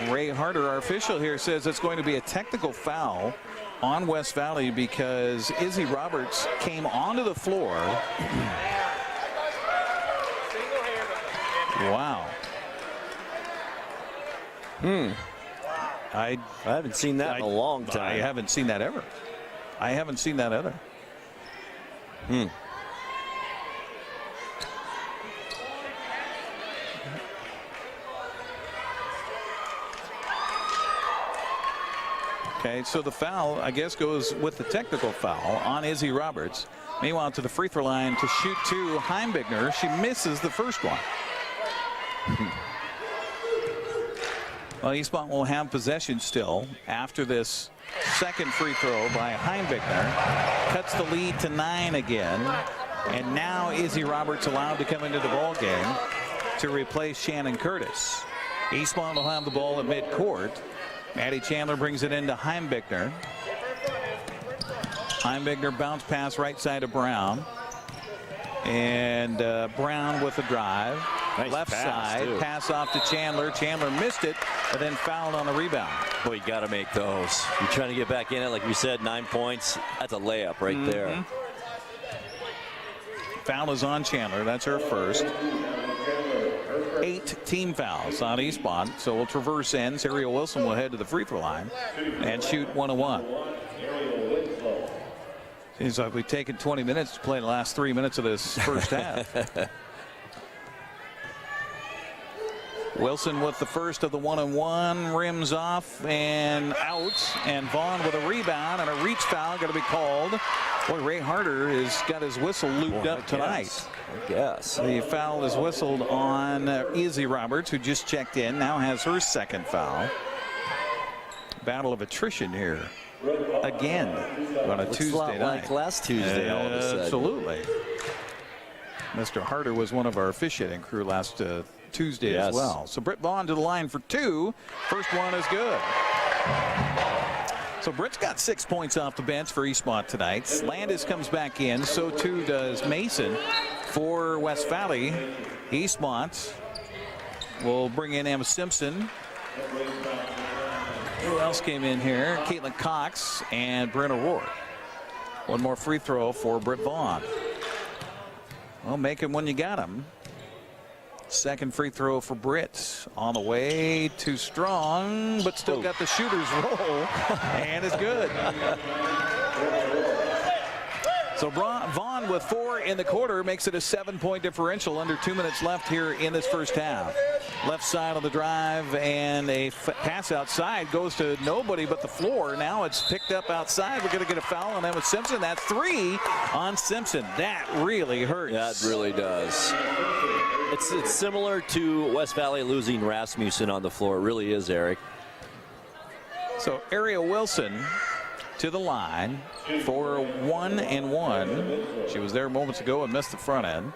Ray Harder, our official here, says it's going to be a technical foul on West Valley because Izzy Roberts came onto the floor. Wow. I haven't seen that in a long time. I haven't seen that ever. I haven't seen that either. Okay, so the foul, I guess, goes with the technical foul on Izzy Roberts. Meanwhile, to the free throw line to shoot two, Heimbigner. She misses the first one. Well, Eastmont will have possession still after this Second free throw by Heimbichner. Cuts the lead to 9 again. And now Izzy Roberts allowed to come into the ball game to replace Shannon Curtis. Eastmont will have the ball at midcourt. Maddie Chandler brings it into Heimbichner. Heimbichner bounce pass right side of Brown. And Brown with the drive. Nice left pass, side. too. Pass off to Chandler. Chandler missed it, and then fouled on the rebound. Boy, you got to make those. You're trying to get back in it, like we said, 9 points. That's a layup right there. Foul is on Chandler. That's her first. 8 team fouls on Eastmont. So we'll traverse ends. Ariel Wilson will head to the free throw line and shoot 1-1. Seems like we've taken 20 minutes to play the last 3 minutes of this first half. Wilson with the first of the 1-1, rims off and out, and Vaughn with a rebound and a reach foul going to be called. Boy, Ray Harder has got his whistle looped up tonight. I guess. The foul is whistled on Izzy Roberts, who just checked in, now has her second foul. Battle of attrition here again on a Tuesday night. Like last Tuesday, all of a sudden. Absolutely. Mr. Harder was one of our officiating crew last Tuesday as well. So Britt Vaughn to the line for 2. First one is good. So Britt's got 6 points off the bench for Eastmont tonight. Landis comes back in. So too does Mason for West Valley. Eastmont will bring in Emma Simpson. Who else came in here? Caitlin Cox and Brent O'Rourke. One more free throw for Britt Vaughn. Well, make him when you got him. Second free throw for Britt. On the way, too strong, but still got the shooter's roll, and it's good. So Vaughn with 4 in the quarter makes it a 7-point differential. Under 2 minutes left here in this first half. Left side of the drive, and a pass outside goes to nobody but the floor. Now it's picked up outside. We're going to get a foul on Emma Simpson. That's 3 on Simpson. That really hurts. That really does. It's similar to West Valley losing Rasmussen on the floor. It really is, Eric. So Ariel Wilson to the line for 1-1. She was there moments ago and missed the front end.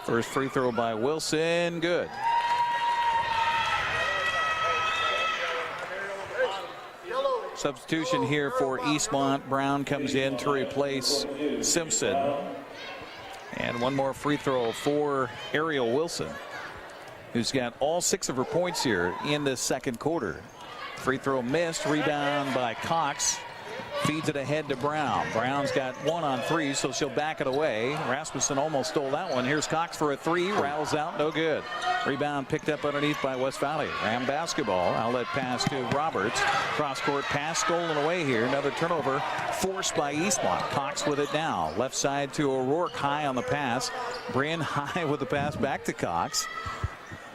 First free throw by Wilson, good. Substitution here for Eastmont. Brown comes in to replace Simpson. And one more free throw for Ariel Wilson, who's got all 6 of her points here in the second quarter. Free throw missed, rebound by Cox. Feeds it ahead to Brown. Brown's got 1 on 3, so she'll back it away. Rasmussen almost stole that one. Here's Cox for a 3, rattles out, no good. Rebound picked up underneath by West Valley. Ram basketball, outlet pass to Roberts. Cross-court pass stolen away here. Another turnover forced by Eastmont. Cox with it now. Left side to O'Rourke, high on the pass. Bryn high with the pass back to Cox.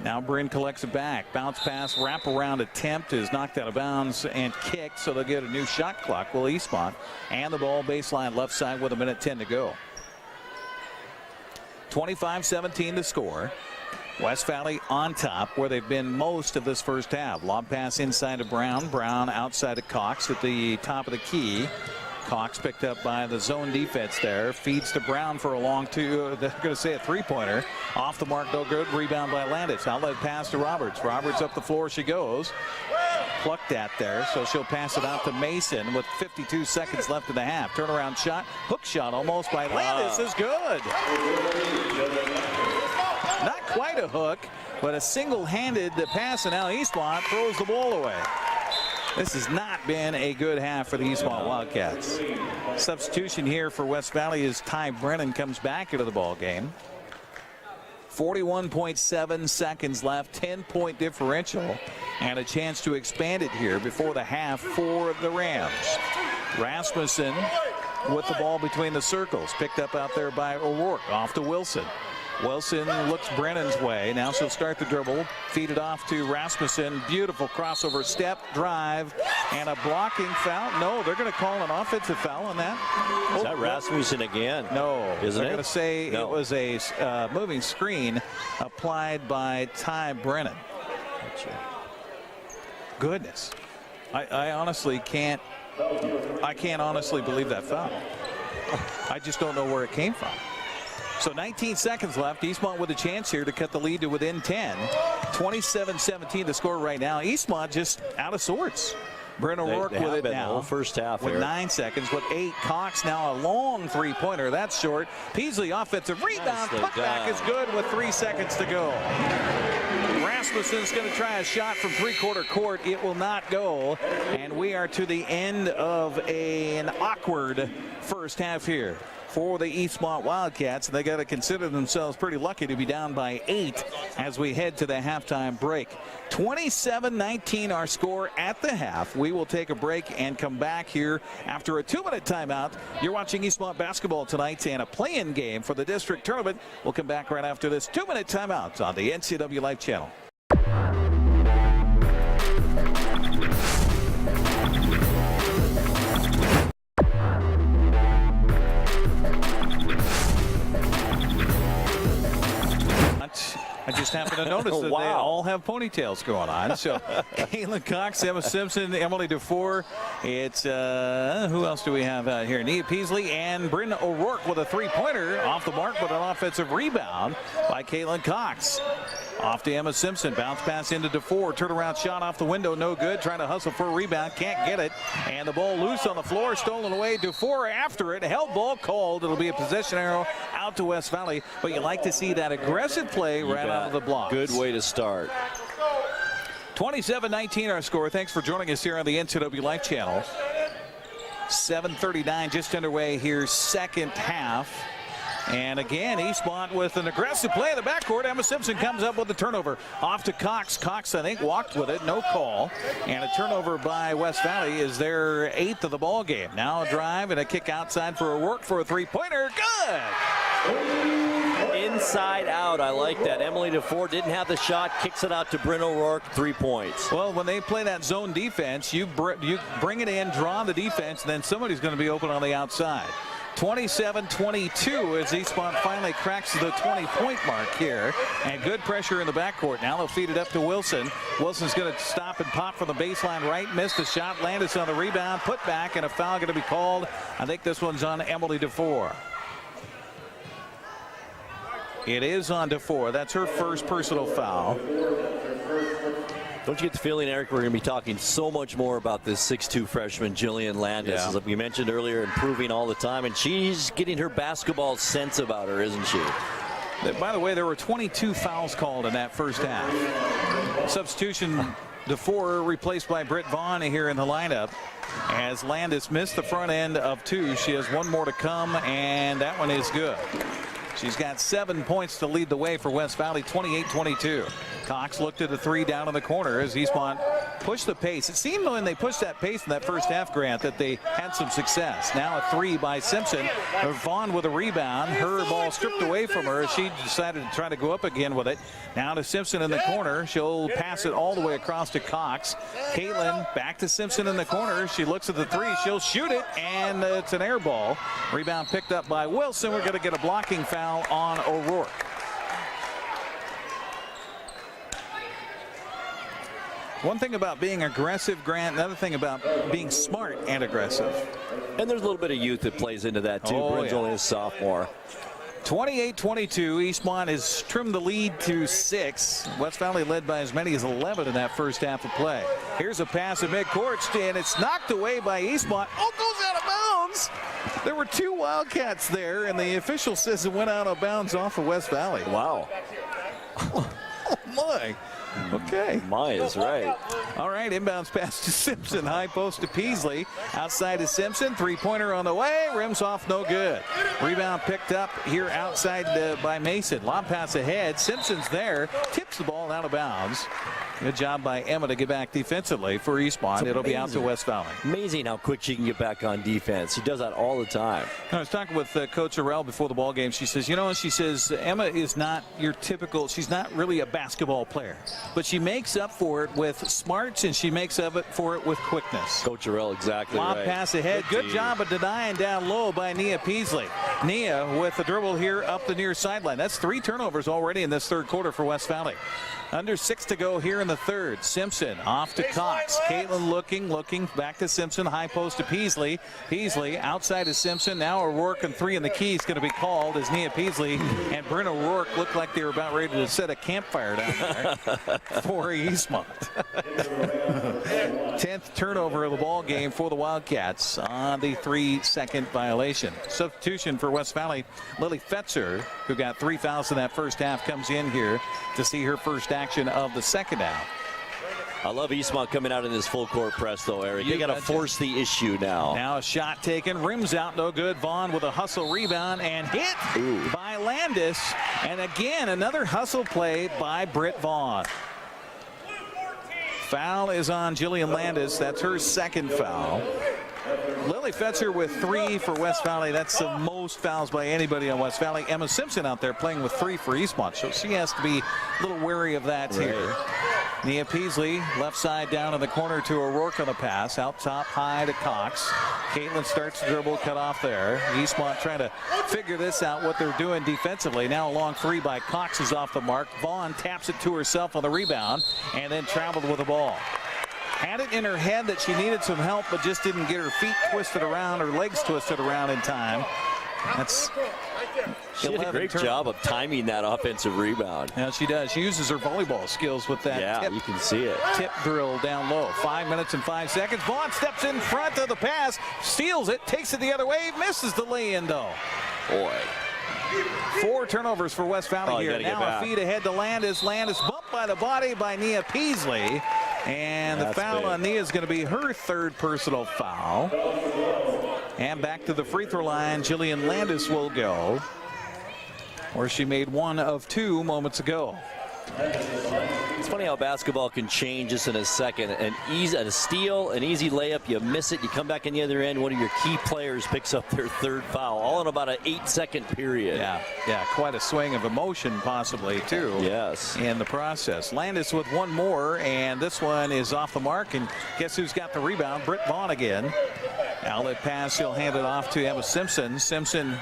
Now Bryn collects it back. Bounce pass, wraparound attempt is knocked out of bounds and kicked, so they'll get a new shot clock. Will Eastmont, and the ball baseline left side with 1:10 to go. 25-17 to score. West Valley on top, where they've been most of this first half. Lob pass inside to Brown. Brown outside of Cox at the top of the key. Cox picked up by the zone defense there. Feeds to Brown for a long two. They're going to say a 3-pointer. Off the mark, no good. Rebound by Landis. Outlet pass to Roberts. Roberts up the floor she goes. Plucked at there, so she'll pass it out to Mason with 52 seconds left in the half. Turnaround shot. Hook shot almost by Landis is good. Not quite a hook, but a single-handed pass, and now Eastmont throws the ball away. This has not been a good half for the Eastmont Wildcats. Substitution here for West Valley is Ty Brennan comes back into the ball game. 41.7 seconds left, 10-point differential, and a chance to expand it here before the half for the Rams. Rasmussen with the ball between the circles, picked up out there by O'Rourke, off to Wilson. Wilson looks Brennan's way. Now she'll start the dribble, feed it off to Rasmussen. Beautiful crossover step, drive, and a blocking foul. No, they're going to call an offensive foul on that. Is that Rasmussen again? No, isn't they're it? going to say No. it was a moving screen applied by Ty Brennan. Gotcha. Goodness. I honestly can't. I can't honestly believe that foul. I just don't know where it came from. So 19 seconds left. Eastmont with a chance here to cut the lead to within 10. 27-17 the score right now. Eastmont just out of sorts. Brent O'Rourke with it now. The whole first half with here. 9 seconds with 8. Cox now a long three-pointer. That's short. Peasley offensive rebound. Putback is good with 3 seconds to go. Rasmussen's going to try a shot from three-quarter court. It will not go. And we are to the end of an awkward first half here for the Eastmont Wildcats. They got to consider themselves pretty lucky to be down by 8 as we head to the halftime break. 27-19 our score at the half. We will take a break and come back here after a 2-minute timeout. You're watching Eastmont basketball tonight and a play-in game for the district tournament. We'll come back right after this 2-minute timeout on the NCW Life Channel. I just happened to notice that they all have ponytails going on. So Caitlin Cox, Emma Simpson, Emily DeFore. It's who else do we have out here? Nia Peasley and Bryn O'Rourke with a three-pointer off the mark, but an offensive rebound by Caitlin Cox. Off to Emma Simpson. Bounce pass into DeFore. Turnaround shot off the window. No good. Trying to hustle for a rebound. Can't get it. And the ball loose on the floor. Stolen away. DeFore after it. Held ball called. It'll be a possession arrow out to West Valley. But you like to see that aggressive play right out of the block. Good way to start. 27-19 our score. Thanks for joining us here on the NCW Life Channel. 7:39 just underway here. Second half. And again, Eastmont with an aggressive play in the backcourt. Emma Simpson comes up with the turnover. Off to Cox. Cox, I think, walked with it. No call. And a turnover by West Valley is their 8th of the ball game. Now a drive and a kick outside for O'Rourke for a three-pointer. Good! Inside out. I like that. Emily DeFore didn't have the shot. Kicks it out to Bryn O'Rourke. 3 points. Well, when they play that zone defense, you bring it in, draw the defense, and then somebody's going to be open on the outside. 27-22 as Eastmont finally cracks the 20-point mark here. And good pressure in the backcourt. Now they'll feed it up to Wilson. Wilson's going to stop and pop from the baseline right. Missed the shot. Landis on the rebound. Put back, and a foul going to be called. I think this one's on Emily DeFore. It is on DeFore. That's her first personal foul. Don't you get the feeling, Eric, we're going to be talking so much more about this 6'2 freshman, Jillian Landis, as we mentioned earlier, improving all the time, and she's getting her basketball sense about her, isn't she? By the way, there were 22 fouls called in that first half. Substitution, DeFore replaced by Britt Vaughn here in the lineup. As Landis missed the front end of 2, she has one more to come, and that one is good. She's got 7 points to lead the way for West Valley, 28-22. Cox looked at a 3 down in the corner as Eastmont pushed the pace. It seemed when they pushed that pace in that first half, Grant, that they had some success. Now a 3 by Simpson. Vaughn with a rebound. Her ball stripped away from her. She decided to try to go up again with it. Now to Simpson in the corner. She'll pass it all the way across to Cox. Caitlin back to Simpson in the corner. She looks at the 3. She'll shoot it, and it's an air ball. Rebound picked up by Wilson. We're going to get a blocking foul on O'Rourke. One thing about being aggressive, Grant, another thing about being smart and aggressive. And there's a little bit of youth that plays into that, too. Bryn's only a sophomore. 28-22. Eastmont has trimmed the lead to 6. West Valley led by as many as 11 in that first half of play. Here's a pass at midcourt, and it's knocked away by Eastmont. Oh, goes out of bounds. There were 2 Wildcats there, and the official says it went out of bounds off of West Valley. Wow. Oh, my. Okay. My is right. All right, inbounds pass to Simpson. High post to Peasley. Outside to Simpson. Three-pointer on the way. Rims off, no good. Rebound picked up here outside by Mason. Lob pass ahead. Simpson's there. Tips the ball out of bounds. Good job by Emma to get back defensively for Eastmont. It'll be out to West Valley. Amazing how quick she can get back on defense. She does that all the time. I was talking with Coach Arell before the ball game. She says, Emma is not your typical, she's not really a basketball player, but she makes up for it with smarts, and she makes up for it with quickness. Coach Arell, exactly right. Lob pass ahead. Good job of denying down low by Nia Peasley. Nia with the dribble here up the near sideline. That's 3 turnovers already in this third quarter for West Valley. Under 6 to go here in the third. Simpson off to Cox. Caitlin looking back to Simpson. High post to Peasley. Peasley outside to Simpson. Now O'Rourke and 3 in the key is going to be called as Nia Peasley and Bryn O'Rourke looked like they were about ready to set a campfire down there for Eastmont. 10th turnover of the ball game for the Wildcats on the 3-second violation. Substitution for West Valley. Lily Fetzer, who got 3 fouls in that first half, comes in here to see her first action of the second half. I love Eastmont coming out in this full court press, though, Eric. They got to force the issue now. Now a shot taken, rims out, no good. Vaughn with a hustle rebound and hit by Landis. And again, another hustle play by Britt Vaughn. Foul is on Jillian Landis. That's her second foul. Lily Fetzer with 3 for West Valley. That's the most fouls by anybody on West Valley. Emma Simpson out there playing with 3 for Eastmont, so she has to be a little wary of that here. Nia Peasley, left side down in the corner to O'Rourke on the pass. Out top, high to Cox. Caitlin starts to dribble, cut off there. Eastmont trying to figure this out, what they're doing defensively. Now a long 3 by Cox is off the mark. Vaughn taps it to herself on the rebound and then traveled with the ball. Had it in her head that she needed some help, but just didn't get her feet twisted around, her legs twisted around in time. She did a great job of timing that offensive rebound. Yeah, she does. She uses her volleyball skills with that tip. You can see it. Tip drill down low. 5 minutes and 5 seconds. Vaughn steps in front of the pass, steals it, takes it the other way, misses the lay-in though. Boy. 4 turnovers for West Valley here. Now a feed ahead to Landis. Landis bumped by the body by Nia Peasley. And the foul on Nia is going to be her 3rd personal foul. And back to the free throw line, Jillian Landis will go, where she made 1 of 2 moments ago. It's funny how basketball can change just in a second. A steal, an easy layup, you miss it, you come back on the other end, one of your key players picks up their 3rd foul, all in about an 8-second period. Yeah, quite a swing of emotion possibly too. Yes. In the process. Landis with 1 more, and this one is off the mark, and guess who's got the rebound? Britt Vaughn again. Outlet pass, she'll hand it off to Emma Simpson. Simpson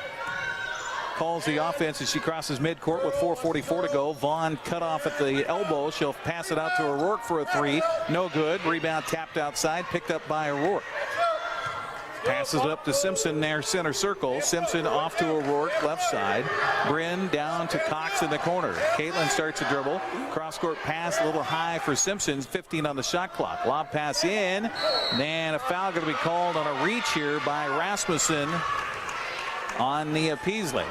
calls the offense as she crosses midcourt with 4:44 to go. Vaughn cut off at the elbow. She'll pass it out to O'Rourke for a 3. No good. Rebound tapped outside, picked up by O'Rourke. Passes it up to Simpson near center circle. Simpson off to O'Rourke, left side. Bryn down to Cox in the corner. Caitlin starts to dribble. Cross-court pass a little high for Simpson. 15 on the shot clock. Lob pass in. And a foul going to be called on a reach here by Rasmussen on Nia Peasley.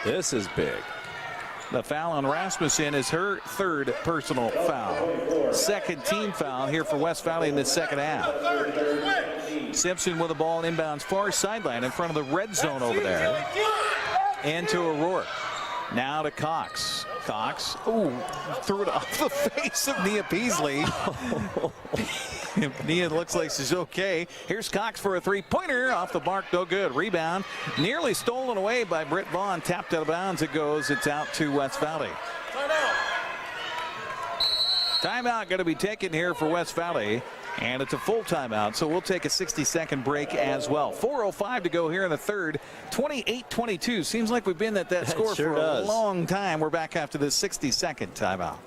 This is big. The foul on Rasmussen is her 3rd personal foul. 2nd team foul here for West Valley in the second half. Simpson with the ball inbounds far sideline in front of the red zone over there. Into O'Rourke. Now to Cox. Cox, threw it off the face of Nia Peasley. Nia looks like she's okay. Here's Cox for a 3-pointer off the mark, no good. Rebound nearly stolen away by Britt Vaughn. Tapped out of bounds. It goes. It's out to West Valley. Timeout going to be taken here for West Valley. And it's a full timeout, so we'll take a 60-second break as well. 4:05 to go here in the third. 28-22. Seems like we've been at that score for a long time. We're back after this 60-second timeout.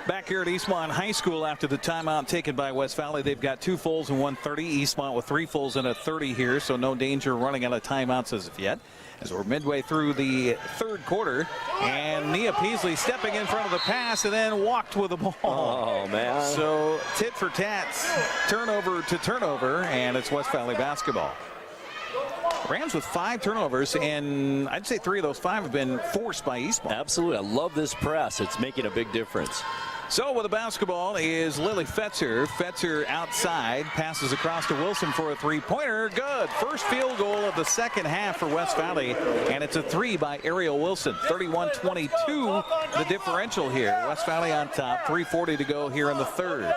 Back here at Eastmont High School after the timeout taken by West Valley. They've got 2 fulls and 1:30. Eastmont with 3 fulls and a 30 here, so no danger running out of timeouts as of yet. As we're midway through the third quarter, and Nia Peasley stepping in front of the pass and then walked with the ball. Oh, man. So tit for tat, turnover to turnover, and it's West Valley basketball. Rams with 5 turnovers, and I'd say 3 of those 5 have been forced by Eastmont. Absolutely. I love this press. It's making a big difference. So with the basketball is Lily Fetzer. Fetzer outside, passes across to Wilson for a 3-pointer. Good. First field goal of the second half for West Valley, and it's a 3 by Ariel Wilson. 31-22 the differential here. West Valley on top. 3:40 to go here in the third.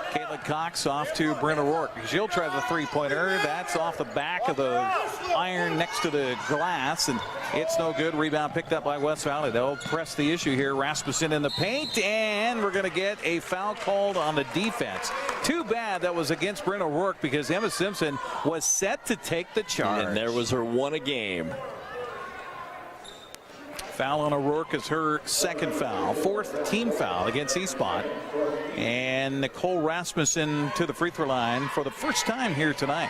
Caitlin Cox off to Bryn O'Rourke. She'll try the 3-pointer. That's off the back of the iron next to the glass, and It's no good. Rebound picked up by West Valley. They'll press the issue here. Rasmussen in the paint, and we're going to get a foul called on the defense. Too bad that was against Brent O'Rourke because Emma Simpson was set to take the charge. And there was her one a game. Foul on O'Rourke is her second foul. Fourth team foul against Eastmont. And Nicole Rasmussen to the free throw line for the first time here tonight.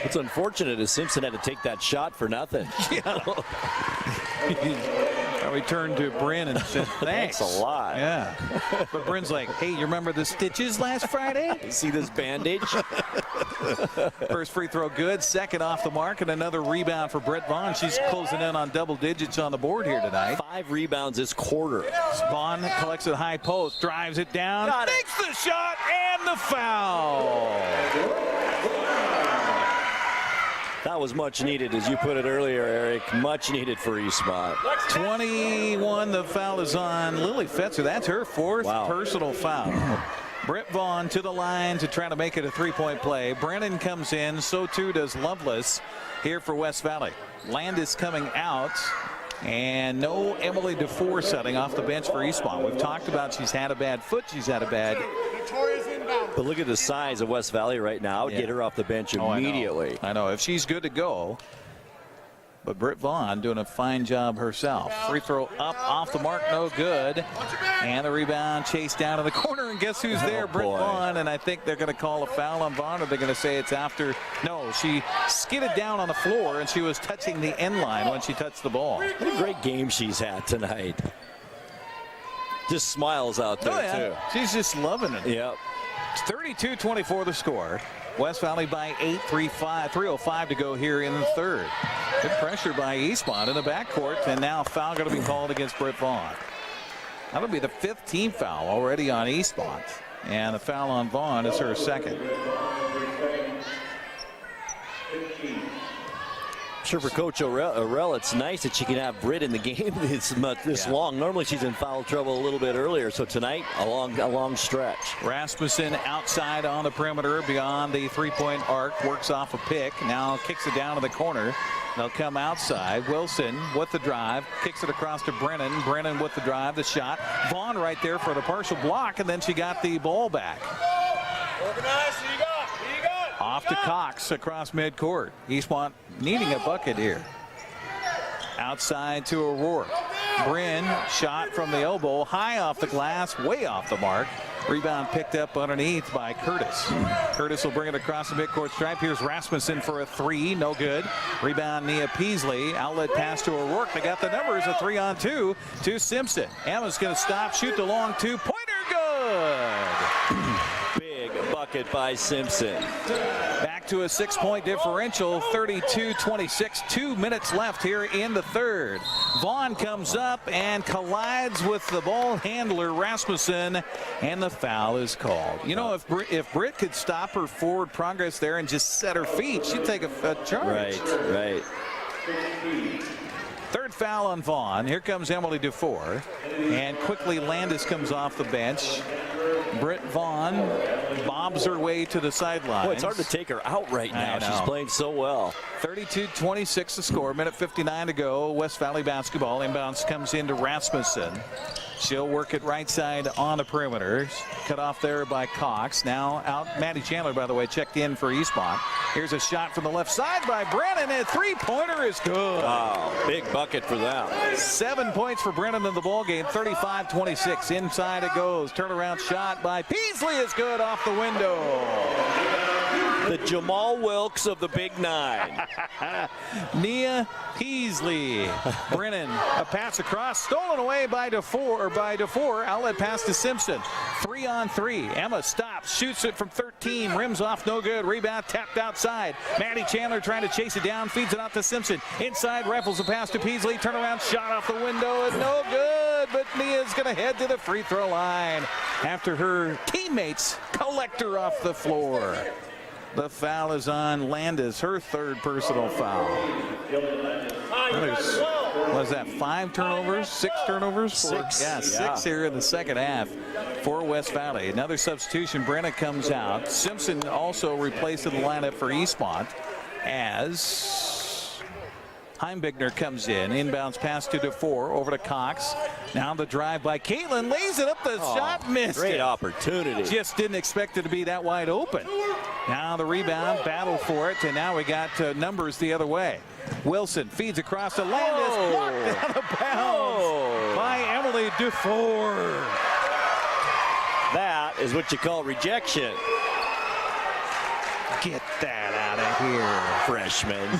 What's unfortunate is Simpson had to take that shot for nothing. Yeah. We turned to Bryn and said, thanks a lot. Yeah. But Bryn's like, hey, you remember the stitches last Friday? See this bandage? First free throw good. Second off the mark, and another rebound for Brett Vaughn. She's closing in on double digits on the board here tonight. 5 rebounds this quarter. Vaughn collects it high post, drives it down, makes the shot, and the foul. That was much needed, as you put it earlier, Eric. Much needed for Eastmont. 21, the foul is on Lily Fetzer. That's her fourth personal foul. Britt Vaughn to the line to try to make it a three-point play. Brennan comes in, so too does Lovelace here for West Valley. Landis coming out, and no Emily DeFore setting off the bench for Eastmont. We've talked about she's had a bad foot, she's had a bad... But look at the size of West Valley right now. Get her off the bench immediately. I know. If she's good to go. But Britt Vaughn doing a fine job herself. Free throw up off the mark, no good. And the rebound chased down to the corner. And guess who's there? Britt Vaughn. And I think they're going to call a foul on Vaughn, or they're going to say it's after. No, she skidded down on the floor, and she was touching the end line when she touched the ball. What a great game she's had tonight. Just smiles out there, too. She's just loving it. Yep. It's 32-24 the score. West Valley by 8, 3:05 to go here in the third. Good pressure by Eastmont in the backcourt, and now foul going to be called against Britt Vaughn. That'll be the 5th team foul already on Eastmont, and the foul on Vaughn is her second. Sure, for Coach Orell, it's nice that she can have Britt in the game this long. Normally she's in foul trouble a little bit earlier, so tonight a long stretch. Rasmussen outside on the perimeter beyond the three-point arc, works off a pick, now kicks it down to the corner. They'll come outside. Wilson with the drive, kicks it across to Brennan. Brennan with the drive, the shot. Vaughn right there for the partial block, and then she got the ball back. Organize, Off to Cox across midcourt. Eastmont needing a bucket here. Outside to O'Rourke. Bryn shot from the elbow, high off the glass, way off the mark. Rebound picked up underneath by Curtis. Curtis will bring it across the midcourt stripe. Here's Rasmussen for a three, no good. Rebound Nia Peasley. Outlet pass to O'Rourke. They got the numbers, a 3-on-2 to Simpson. Emma's going to stop, shoot the long two-pointer, good. Big bucket by Simpson. Back to a 6-point differential, 32-26. 2 minutes left here in the third. Vaughn comes up and collides with the ball handler, Rasmussen, and the foul is called. You know, if Britt could stop her forward progress there and just set her feet, she'd take a charge. Right. Third foul on Vaughn. Here comes Emily DeFore. And quickly Landis comes off the bench. Britt Vaughn bobs her way to the sidelines. Boy, it's hard to take her out right now. She's playing so well. 32-26 the score. Minute 59 to go. West Valley basketball. Inbounds comes into Rasmussen. She'll work it right side on the perimeter. Cut off there by Cox. Now out. Maddie Chandler, by the way, checked in for Eastmont. Here's a shot from the left side by Brennan. And three-pointer is good. Wow, big bucket for them. 7 points for Brennan in the ballgame. 35-26. Inside it goes. Turnaround shot by Peasley is good off the window. The Jamal Wilkes of the Big Nine. Nia Peasley. Brennan, a pass across, stolen away by DeFore. Outlet pass to Simpson. 3-on-3. Emma stops, shoots it from 13. Rims off, no good. Rebound tapped outside. Maddie Chandler trying to chase it down, feeds it out to Simpson. Inside, rifles a pass to Peasley. Turnaround shot off the window and no good. But Nia's going to head to the free throw line after her teammates collect her off the floor. The foul is on Landis, her third personal foul. Was that 5 turnovers, 6 turnovers? Six here in the second half for West Valley. Another substitution. Brenna comes out. Simpson also replaced in the lineup for Eastmont as Heimbigner comes in. Inbounds pass to DeFore. Over to Cox. Now the drive by Caitlin. Lays it up. The shot missed. Great opportunity. Just didn't expect it to be that wide open. Now the rebound. Battle for it. And now we got numbers the other way. Wilson feeds across to Landis. Blocked out of bounds by Emily DeFore. That is what you call rejection. Get that out of here, freshman.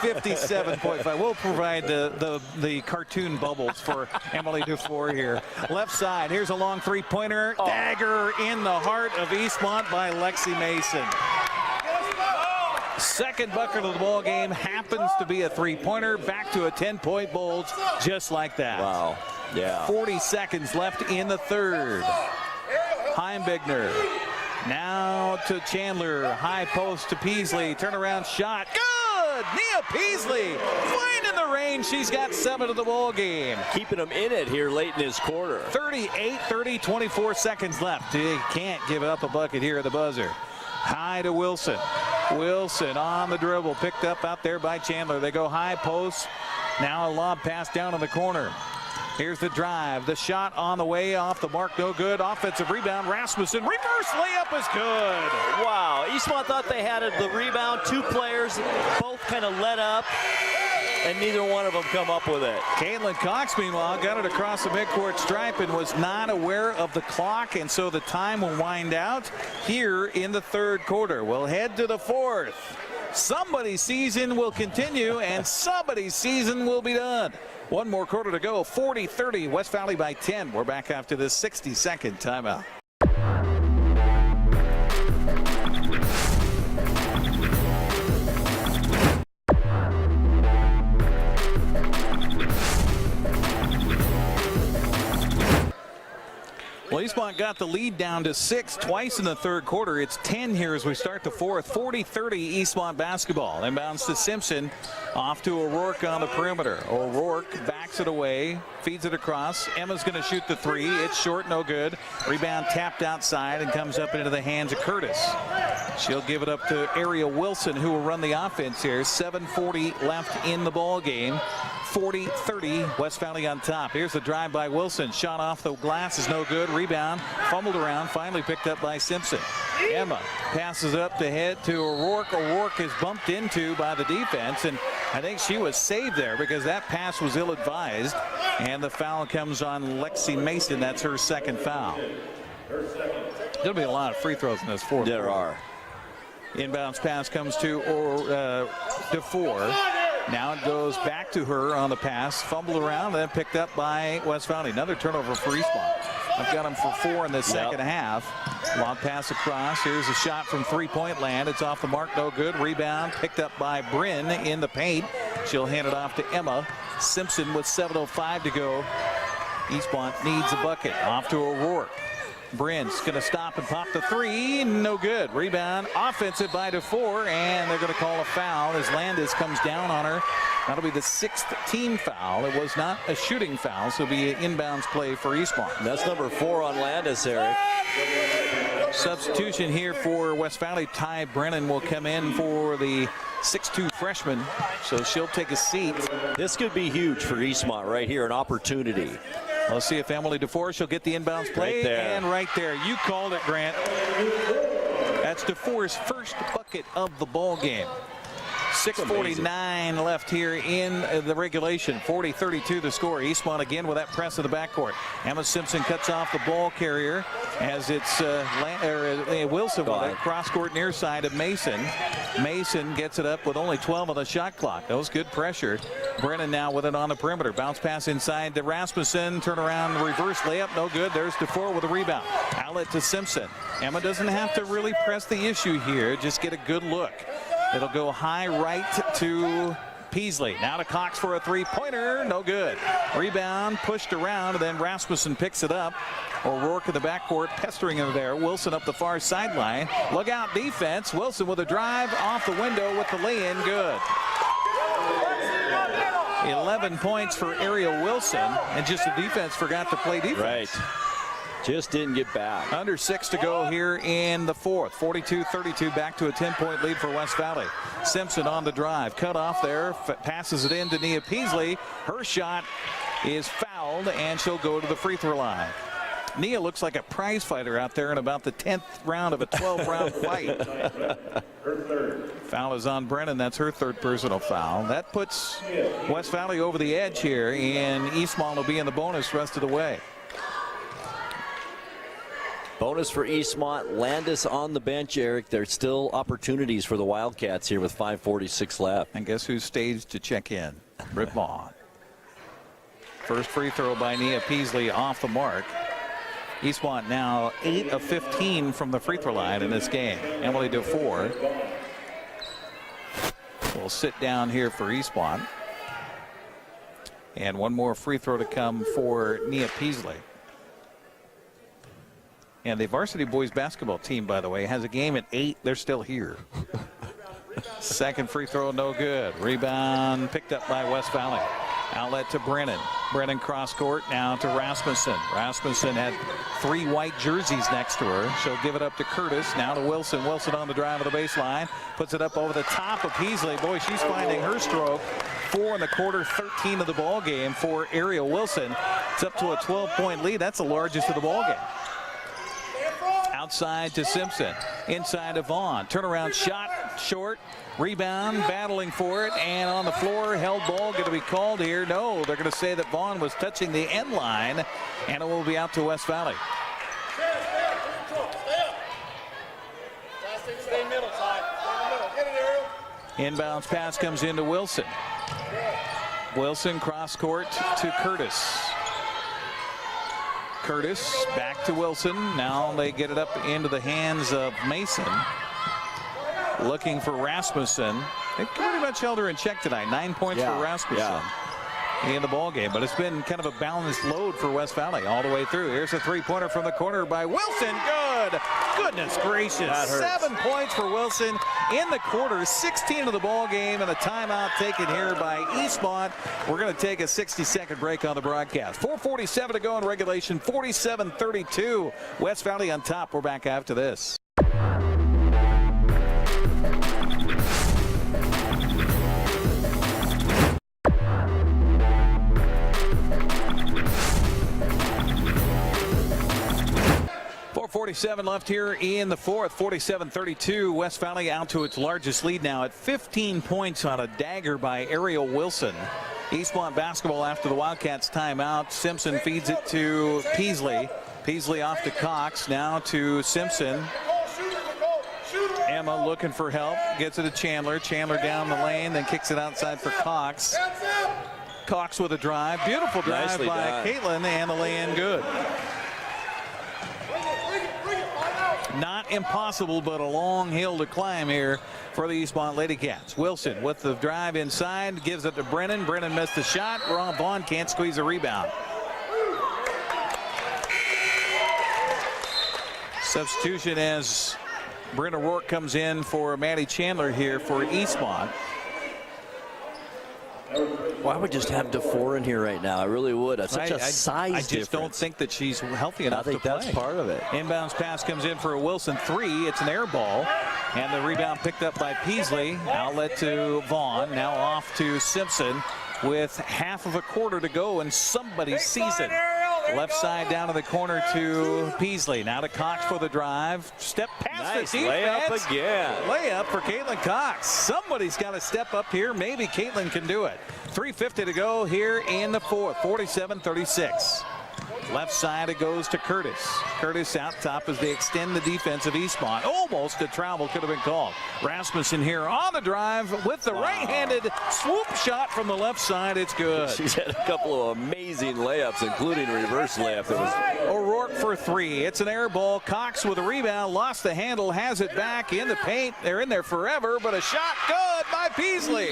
57.5. We'll provide the cartoon bubbles for Emily DeFore here. Left side. Here's a long three-pointer. Dagger in the heart of Eastmont by Lexi Mason. Second bucket of the ball game happens to be a three-pointer. Back to a 10-point Bulls just like that. Wow. Yeah. 40 seconds left in the third. Heimbigner. Now to Chandler. High post to Peasley. Turnaround shot. Good! Nia Peasley finding the range. She's got 7 of the ball game. Keeping them in it here late in this quarter. 38-30, 24 seconds left. They can't give up a bucket here at the buzzer. High to Wilson. Wilson on the dribble. Picked up out there by Chandler. They go high post. Now a lob pass down in the corner. Here's the drive. The shot on the way off the mark. No good. Offensive rebound. Rasmussen. Reverse layup is good. Wow. Eastmont thought they had the rebound. 2 players both kind of let up, and neither one of them come up with it. Caitlin Cox, meanwhile, got it across the midcourt stripe and was not aware of the clock, and so the time will wind out here in the third quarter. We'll head to the fourth. Somebody's season will continue, and somebody's season will be done. One more quarter to go. 40-30, West Valley by 10. We're back after this 60-second timeout. Well, Eastmont got the lead down to 6 twice in the third quarter. It's 10 here as we start the fourth. 40-30 Eastmont basketball. Inbounds to Simpson. Off to O'Rourke on the perimeter. O'Rourke backs it away. Feeds it across. Emma's going to shoot the 3. It's short, no good. Rebound tapped outside and comes up into the hands of Curtis. She'll give it up to Ariel Wilson, who will run the offense here. 7:40 left in the ball game. 40-30, West Valley on top. Here's the drive by Wilson. Shot off the glass is no good. Rebound, fumbled around, finally picked up by Simpson. Emma passes up the head to O'Rourke. O'Rourke is bumped into by the defense, and I think she was saved there because that pass was ill-advised. And the foul comes on Lexi Mason. That's her second foul. There'll be a lot of free throws in this fourth. There are. Inbounds pass comes to DeFore. Now it goes back to her on the pass. Fumbled around, then picked up by West Valley. Another turnover for Eastmont. I've got them for 4 in the second half. Long pass across. Here's a shot from three-point land. It's off the mark, no good. Rebound picked up by Bryn in the paint. She'll hand it off to Emma. Simpson with 7:05 to go. Eastmont needs a bucket. Off to O'Rourke. Bryn's going to stop and pop the 3. No good. Rebound offensive by DeFore, and they're going to call a foul as Landis comes down on her. That'll be the 6th team foul. It was not a shooting foul, so it'll be an inbounds play for Eastmont. That's number 4 on Landis, Eric. Substitution here for West Valley. Ty Brennan will come in for the 6'2 freshman, so she'll take a seat. This could be huge for Eastmont right here, an opportunity. Let's see if Emily DeFore, she'll get the inbounds play. Right there. And right there. You called it, Grant. That's DeFore's first bucket of the ball game. 6:49 left here in the regulation. 40-32 the score. Eastmont again with that press of the backcourt. Emma Simpson cuts off the ball carrier as it's Wilson with it. Cross court near side of Mason. Mason gets it up with only 12 on the shot clock. That was good pressure. Brennan now with it on the perimeter. Bounce pass inside to Rasmussen. Turn around, reverse layup. No good. There's DeFore with a rebound. Outlet to Simpson. Emma doesn't have to really press the issue here. Just get a good look. It'll go high right to Peasley. Now to Cox for a 3-pointer. No good. Rebound pushed around, and then Rasmussen picks it up. O'Rourke in the backcourt pestering him there. Wilson up the far sideline. Look out defense. Wilson with a drive off the window with the lay-in. Good. 11 points for Ariel Wilson, and just the defense forgot to play defense. Right. Just didn't get back. Under 6 to go here in the fourth. 42-32, back to a 10-point lead for West Valley. Simpson on the drive. Cut off there. Passes it in to Nia Peasley. Her shot is fouled, and she'll go to the free throw line. Nia looks like a prize fighter out there in about the 10th round of a 12-round fight. Foul is on Brennan. That's her third personal foul. That puts West Valley over the edge here, and Eastmont will be in the bonus rest of the way. Bonus for Eastmont. Landis on the bench, Eric. There's still opportunities for the Wildcats here with 5:46 left. And guess who's staged to check in? Britt Vaughn. First free throw by Nia Peasley off the mark. Eastmont now 8 of 15 from the free throw line in this game. Emily DeFore will sit down here for Eastmont. And one more free throw to come for Nia Peasley. And the varsity boys basketball team, by the way, has a game at 8. They're still here. Second free throw, no good. Rebound picked up by West Valley. Outlet to Brennan. Brennan cross court now to Rasmussen. Rasmussen had 3 white jerseys next to her. She'll give it up to Curtis. Now to Wilson. Wilson on the drive of the baseline. Puts it up over the top of Peasley. Boy, she's finding her stroke. 4 in the quarter, 13 of the ball game for Ariel Wilson. It's up to a 12-point lead. That's the largest of the ball game. Outside to Simpson. Inside to Vaughn. Turnaround shot short. Rebound, battling for it, and on the floor, held ball. Going to be called here. No, they're going to say that Vaughn was touching the end line, and it will be out to West Valley. Inbounds pass comes into Wilson. Wilson cross court to Curtis. Curtis back to Wilson. Now they get it up into the hands of Mason. Looking for Rasmussen. They pretty much held her in check tonight. 9 points for Rasmussen in the ball game. But it's been kind of a balanced load for West Valley all the way through. Here's a three-pointer from the corner by Wilson. Good. Goodness gracious. 7 points for Wilson in the quarter. 16 of the ball game, and a timeout taken here by Eastmont. We're going to take a 60-second break on the broadcast. 4:47 to go in regulation. 47-32. West Valley on top. We're back after this. 4:47 left here in the fourth. 47-32. West Valley out to its largest lead now at 15 points on a dagger by Ariel Wilson. Eastmont basketball after the Wildcats timeout. Simpson feeds it to Peasley. Peasley off to Cox. Now to Simpson. Emma looking for help. Gets it to Chandler. Chandler down the lane, then kicks it outside for Cox. Cox with a drive. Beautiful drive by Caitlin, and the lay-in good. Not impossible, but a long hill to climb here for the Eastmont Lady Cats. Wilson with the drive inside, gives it to Brennan. Brennan missed the shot. Ron Vaughn can't squeeze a rebound. Substitution as Brenda Rourke comes in for Maddie Chandler here for Eastmont. Well, I would just have DeFore in here right now. I really would. That's such a size difference. I just don't think that she's healthy enough to play. I think that's part of it. Inbounds pass comes in for a Wilson three. It's an air ball. And the rebound picked up by Peasley. Outlet to Vaughn. Now off to Simpson with half of a quarter to go in somebody's season. Left side down to the corner to Peasley. Now to Cox for the drive. Step past the defense. Layup again. Layup for Caitlin Cox. Somebody's got to step up here. Maybe Caitlin can do it. 3:50 to go here in the fourth. 47-36. Left side it goes to Curtis. Curtis out top as they extend the defense of Eastmont. Almost a travel could have been called. Rasmussen here on the drive with the right-handed swoop shot from the left side. It's good. She's had a couple of amazing layups, including a reverse layup. That was O'Rourke for three. It's an air ball. Cox with a rebound. Lost the handle. Has it back in the paint. They're in there forever, but a shot good by Peasley.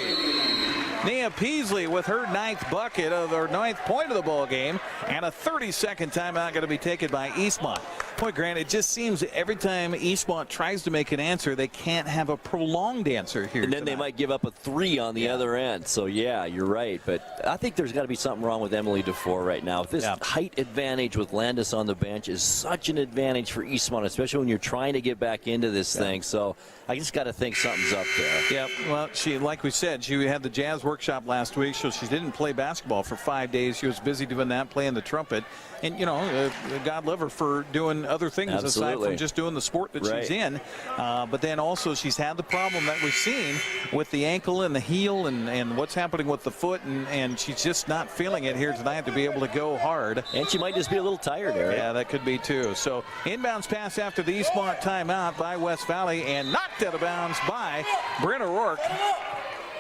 Nia Peasley with her ninth point of the ball game, and a 30-second timeout going to be taken by Eastmont. Boy, Grant, it just seems every time Eastmont tries to make an answer, they can't have a prolonged answer here. And then tonight. they might give up a 3 on the other end. So, yeah, you're right. But I think there's got to be something wrong with Emily DeFore right now. This height advantage with Landis on the bench is such an advantage for Eastmont, especially when you're trying to get back into this thing. So I just got to think something's up there. Yeah, well, she, like we said, she had the jazz workshop last week, so she didn't play basketball for 5 days. She was busy doing that, playing the trumpet. And, you know, God love her for doing other things aside from just doing the sport that she's in. But then also she's had the problem that we've seen with the ankle and the heel and what's happening with the foot. And she's just not feeling it here tonight to be able to go hard. And she might just be a little tired, Eric. Yeah, that could be too. So inbounds pass after the Eastmont timeout by West Valley and knocked out of bounds by Brent O'Rourke.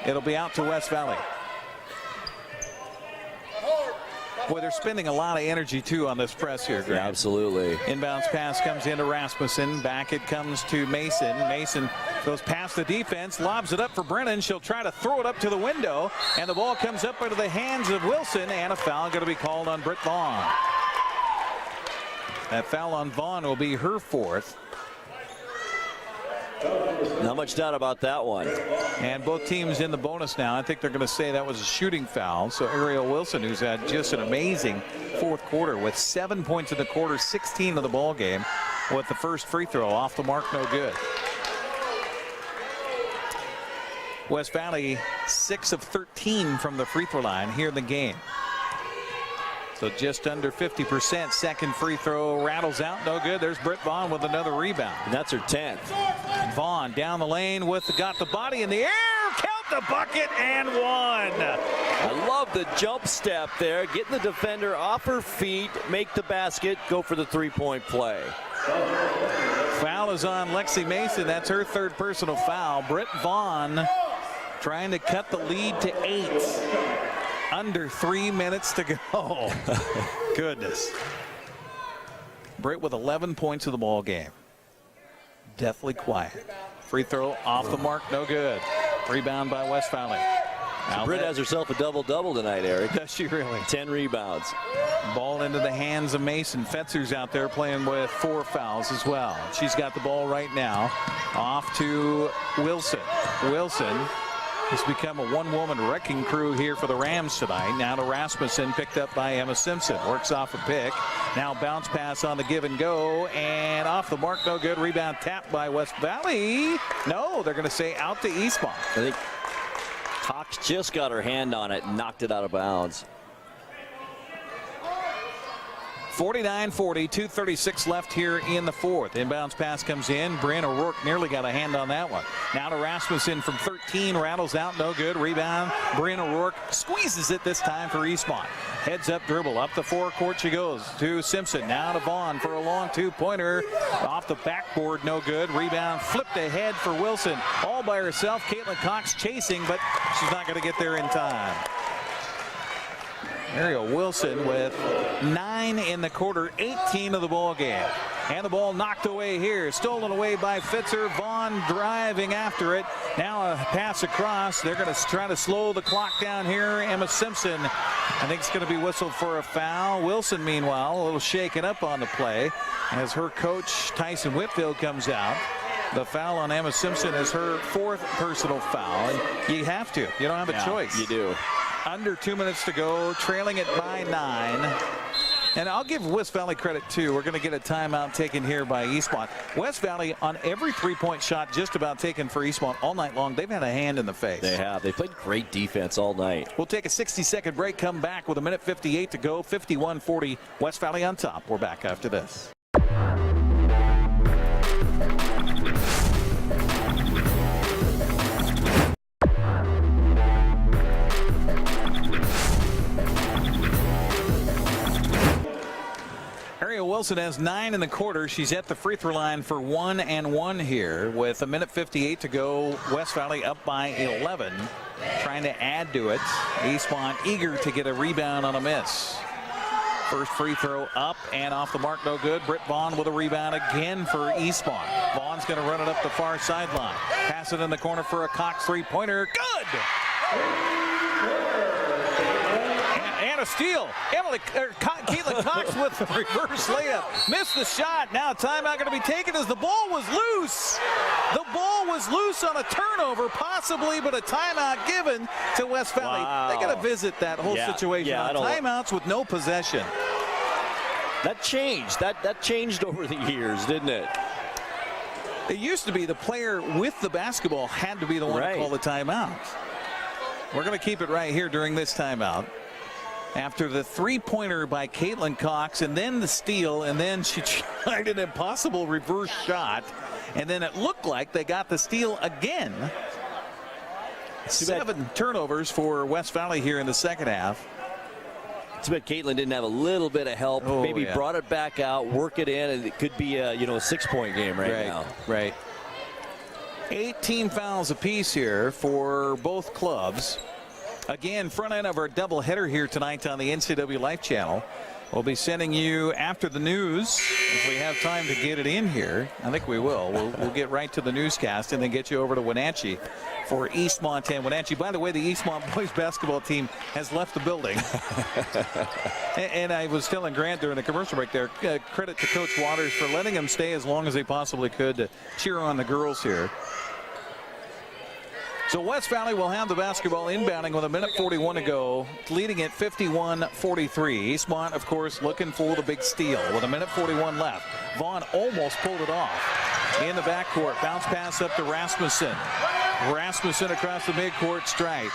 It'll be out to West Valley. Boy, they're spending a lot of energy, too, on this press here, Grant. Yeah, absolutely. Inbounds pass comes into Rasmussen. Back it comes to Mason. Mason goes past the defense, lobs it up for Brennan. She'll try to throw it up to the window, and the ball comes up into the hands of Wilson, and a foul going to be called on Britt Vaughn. That foul on Vaughn will be her 4th. Not much doubt about that one. And both teams in the bonus now. I think they're going to say that was a shooting foul. So Ariel Wilson, who's had just an amazing 4th quarter with 7 points in the quarter, 16 of the ball game, with the first free throw off the mark, no good. West Valley 6 of 13 from the free throw line here in the game. So just under 50%. Second free throw rattles out, no good. There's Britt Vaughn with another rebound. And that's her 10th. Vaughn down the lane got the body in the air, count the bucket, and one. I love the jump step there, getting the defender off her feet, make the basket, go for the 3-point play. Foul is on Lexi Mason. That's her 3rd personal foul. Britt Vaughn trying to cut the lead to 8. Under 3 minutes to go. Goodness. Britt with 11 points of the ball game. Deathly quiet. Free throw off the mark, no good. Rebound by West Valley. So Britt has herself a double-double tonight, Eric. Does she really? 10 rebounds. Ball into the hands of Mason. Fetzer's out there playing with 4 fouls as well. She's got the ball right now. Off to Wilson. Wilson has become a one-woman wrecking crew here for the Rams tonight. Now to Rasmussen, picked up by Emma Simpson. Works off a pick. Now bounce pass on the give and go. And off the mark, no good. Rebound tapped by West Valley. No, they're going to say out to Eastmont. I think Cox just got her hand on it and knocked it out of bounds. 49-40, 2:36 left here in the 4th. Inbounds pass comes in. Bryn O'Rourke nearly got a hand on that one. Now to Rasmussen from 13, rattles out, no good. Rebound. Bryn O'Rourke squeezes it this time for Eastmont. Heads up dribble, up the forecourt she goes to Simpson. Now to Vaughn for a long 2-pointer. Off the backboard, no good. Rebound flipped ahead for Wilson. All by herself. Caitlin Cox chasing, but she's not going to get there in time. Ariel Wilson with 9 in the quarter, 18 of the ball game. And the ball knocked away here. Stolen away by Fitzer. Vaughn driving after it. Now a pass across. They're going to try to slow the clock down here. Emma Simpson, I think it's going to be whistled for a foul. Wilson, meanwhile, a little shaken up on the play as her coach, Tyson Whitfield, comes out. The foul on Emma Simpson is her 4th personal foul. And you have to. You don't have a choice. You do. Under 2 minutes to go, trailing it by 9. And I'll give West Valley credit, too. We're going to get a timeout taken here by Eastmont. West Valley, on every 3-point shot just about taken for Eastmont all night long, they've had a hand in the face. They have. They played great defense all night. We'll take a 60-second break, come back with a minute 58 to go, 51-40, West Valley on top. We're back after this. Wilson has 9 in the quarter. She's at the free throw line for 1 and 1 here with a minute 58 to go. West Valley up by 11, trying to add to it. Eastmont eager to get a rebound on a miss. First free throw up and off the mark, no good. Britt Vaughn with a rebound again for Eastmont. Vaughn's going to run it up the far sideline. Pass it in the corner for a Cox 3-pointer. Good! And a steal. Caitlin Cox with the reverse layup. Missed the shot. Now timeout going to be taken as the ball was loose. The ball was loose on a turnover, possibly, but a timeout given to West Valley. Wow. They got to visit that whole situation. Yeah, Timeouts with no possession. That changed. That changed over the years, didn't it? It used to be the player with the basketball had to be the one to call the timeout. We're going to keep it right here during this timeout. After the three-pointer by Caitlin Cox, and then the steal, and then she tried an impossible reverse shot, and then it looked like they got the steal again. 7 turnovers for West Valley here in the second half. It's bad Caitlin didn't have a little bit of help. Maybe brought it back out, work it in, and it could be a 6-point game right now. Right. 18 fouls apiece here for both clubs. Again, front end of our doubleheader here tonight on the NCW Life Channel. We'll be sending you after the news if we have time to get it in here. I think we will. We'll get right to the newscast and then get you over to Wenatchee for Eastmont and Wenatchee. By the way, the Eastmont boys basketball team has left the building. And I was telling Grant during the commercial break there, credit to Coach Waters for letting them stay as long as they possibly could to cheer on the girls here. So West Valley will have the basketball inbounding with 1:41 to go, leading at 51-43. Eastmont, of course, looking for the big steal with 1:41 left. Vaughn almost pulled it off in the backcourt. Bounce pass up to Rasmussen. Rasmussen across the midcourt stripe.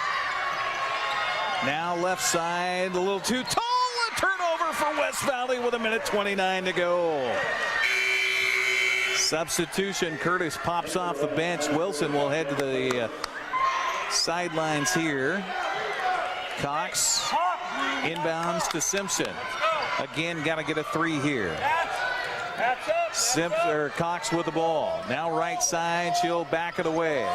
Now left side, a little too tall. A turnover for West Valley with 1:29 to go. Substitution. Curtis pops off the bench. Wilson will head to the sidelines here. Cox inbounds to Simpson. Again, got to get a 3 here. Cox with the ball. Now right side. She'll back it away.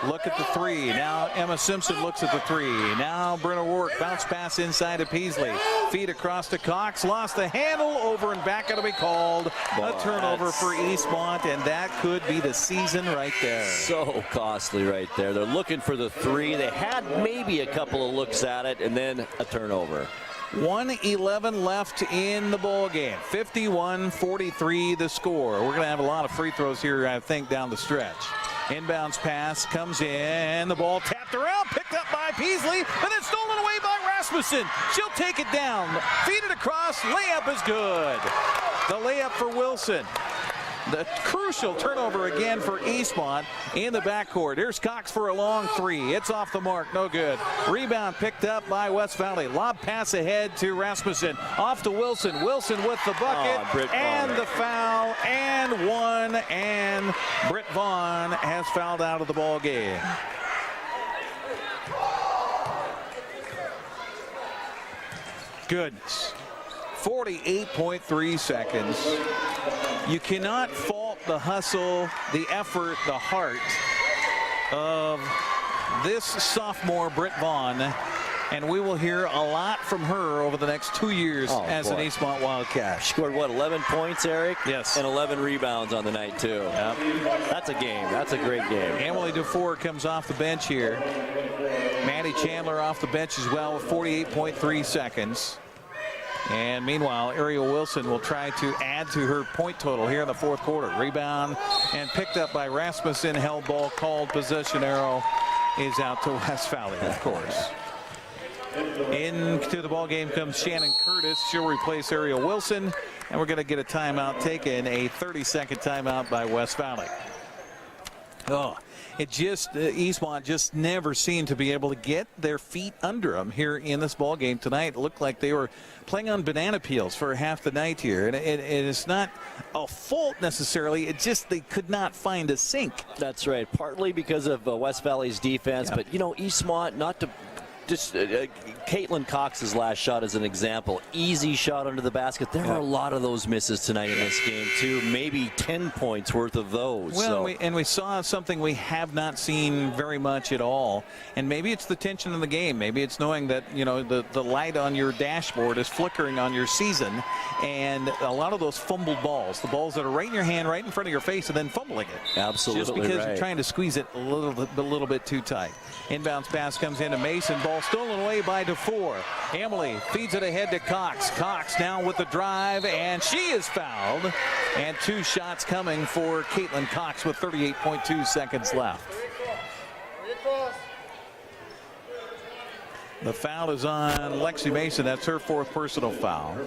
Look at the 3. Now Emma Simpson looks at the 3. Now Brenna Rourke. Bounce pass inside to Peasley. Feed across to Cox. Lost the handle. Over and back. Going to be called a turnover for Eastmont, and that could be the season right there. So costly right there. They're looking for the 3. They had maybe a couple of looks at it, and then a turnover. 1:11 left in the ball game. 51-43 the score. We're going to have a lot of free throws here, I think, down the stretch. Inbounds pass comes in. The ball tapped around, picked up by Peasley, and then stolen away by Rasmussen. She'll take it down, feed it across. Layup is good. The layup for Wilson. The crucial turnover again for Eastmont in the backcourt. Here's Cox for a long 3. It's off the mark. No good. Rebound picked up by West Valley. Lob pass ahead to Rasmussen. Off to Wilson. Wilson with the bucket and the foul and 1. And Britt Vaughn has fouled out of the ball game. Goodness. 48.3 seconds. You cannot fault the hustle, the effort, the heart of this sophomore, Britt Vaughn, and we will hear a lot from her over the next 2 years as an Eastmont Wildcat. She scored, 11 points, Eric? Yes. And 11 rebounds on the night, too. Yep. That's a game. That's a great game. Emily Dufour comes off the bench here. Maddie Chandler off the bench as well with 48.3 seconds. And meanwhile, Ariel Wilson will try to add to her point total here in the fourth quarter. Rebound and picked up by Rasmussen. Held ball called. Possession arrow is out to West Valley, of course. Into the ball game comes Shannon Curtis. She'll replace Ariel Wilson. And we're going to get a timeout taken, a 30-second timeout by West Valley. It just, Eastmont just never seemed to be able to get their feet under them here in this ball game tonight. It looked like they were playing on banana peels for half the night here. And it's not a fault necessarily. It just, they could not find a sink. That's right. Partly because of West Valley's defense. But, Eastmont, not to just Caitlin Cox's last shot is an example. Easy shot under the basket. There were a lot of those misses tonight in this game, too. Maybe 10 points worth of those. Well, we saw something we have not seen very much at all. And maybe it's the tension in the game. Maybe it's knowing that, the light on your dashboard is flickering on your season. And a lot of those fumbled balls, the balls that are right in your hand, right in front of your face, and then fumbling it. Absolutely. Just because you're trying to squeeze it a little bit too tight. Inbounds pass comes into Mason. Ball ball stolen away by DeFore. Emily feeds it ahead to Cox. Cox now with the drive, and she is fouled. And 2 shots coming for Caitlin Cox with 38.2 seconds left. The foul is on Lexi Mason. That's her 4th personal foul.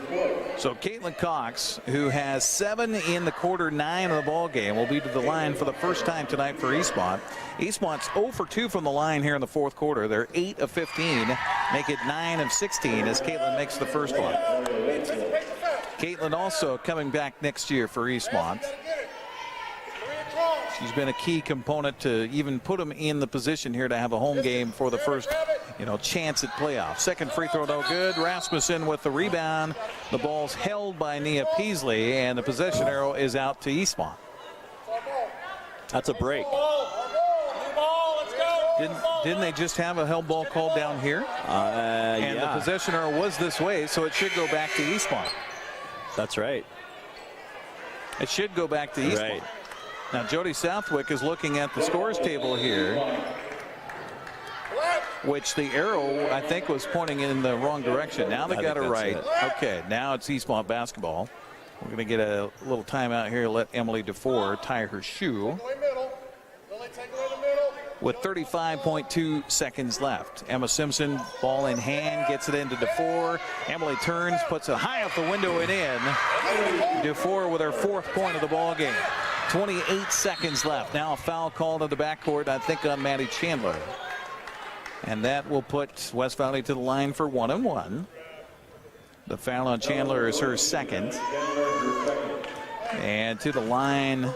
So Caitlin Cox, who has 7 in the quarter, 9 of the ball game, will be to the line for the first time tonight for Eastmont. Eastmont's 0 for 2 from the line here in the 4th quarter. They're 8 of 15, make it 9 of 16 as Caitlin makes the first one. Caitlin also coming back next year for Eastmont. She's been a key component to even put them in the position here to have a home game for the first, chance at playoffs. Second free throw, no good. Rasmussen with the rebound. The ball's held by Nia Peasley, and the possession arrow is out to Eastmont. That's a break. Didn't they just have a held ball called down here? And the possession arrow was this way, so it should go back to Eastmont. That's right. It should go back to Eastmont. Right. Now Jody Southwick is looking at the scores table here, which the arrow, I think, was pointing in the wrong direction. Now they got it right. Okay, now it's Eastmont basketball. We're going to get a little timeout here. Let Emily DeFore tie her shoe. With 35.2 seconds left. Emma Simpson, ball in hand, gets it into DeFore. Emily turns, puts it high up the window and in. DeFore with her 4th point of the ball game. 28 seconds left. Now a foul called in the backcourt, I think, on Maddie Chandler. And that will put West Valley to the line for 1-1. The foul on Chandler is her 2nd. And to the line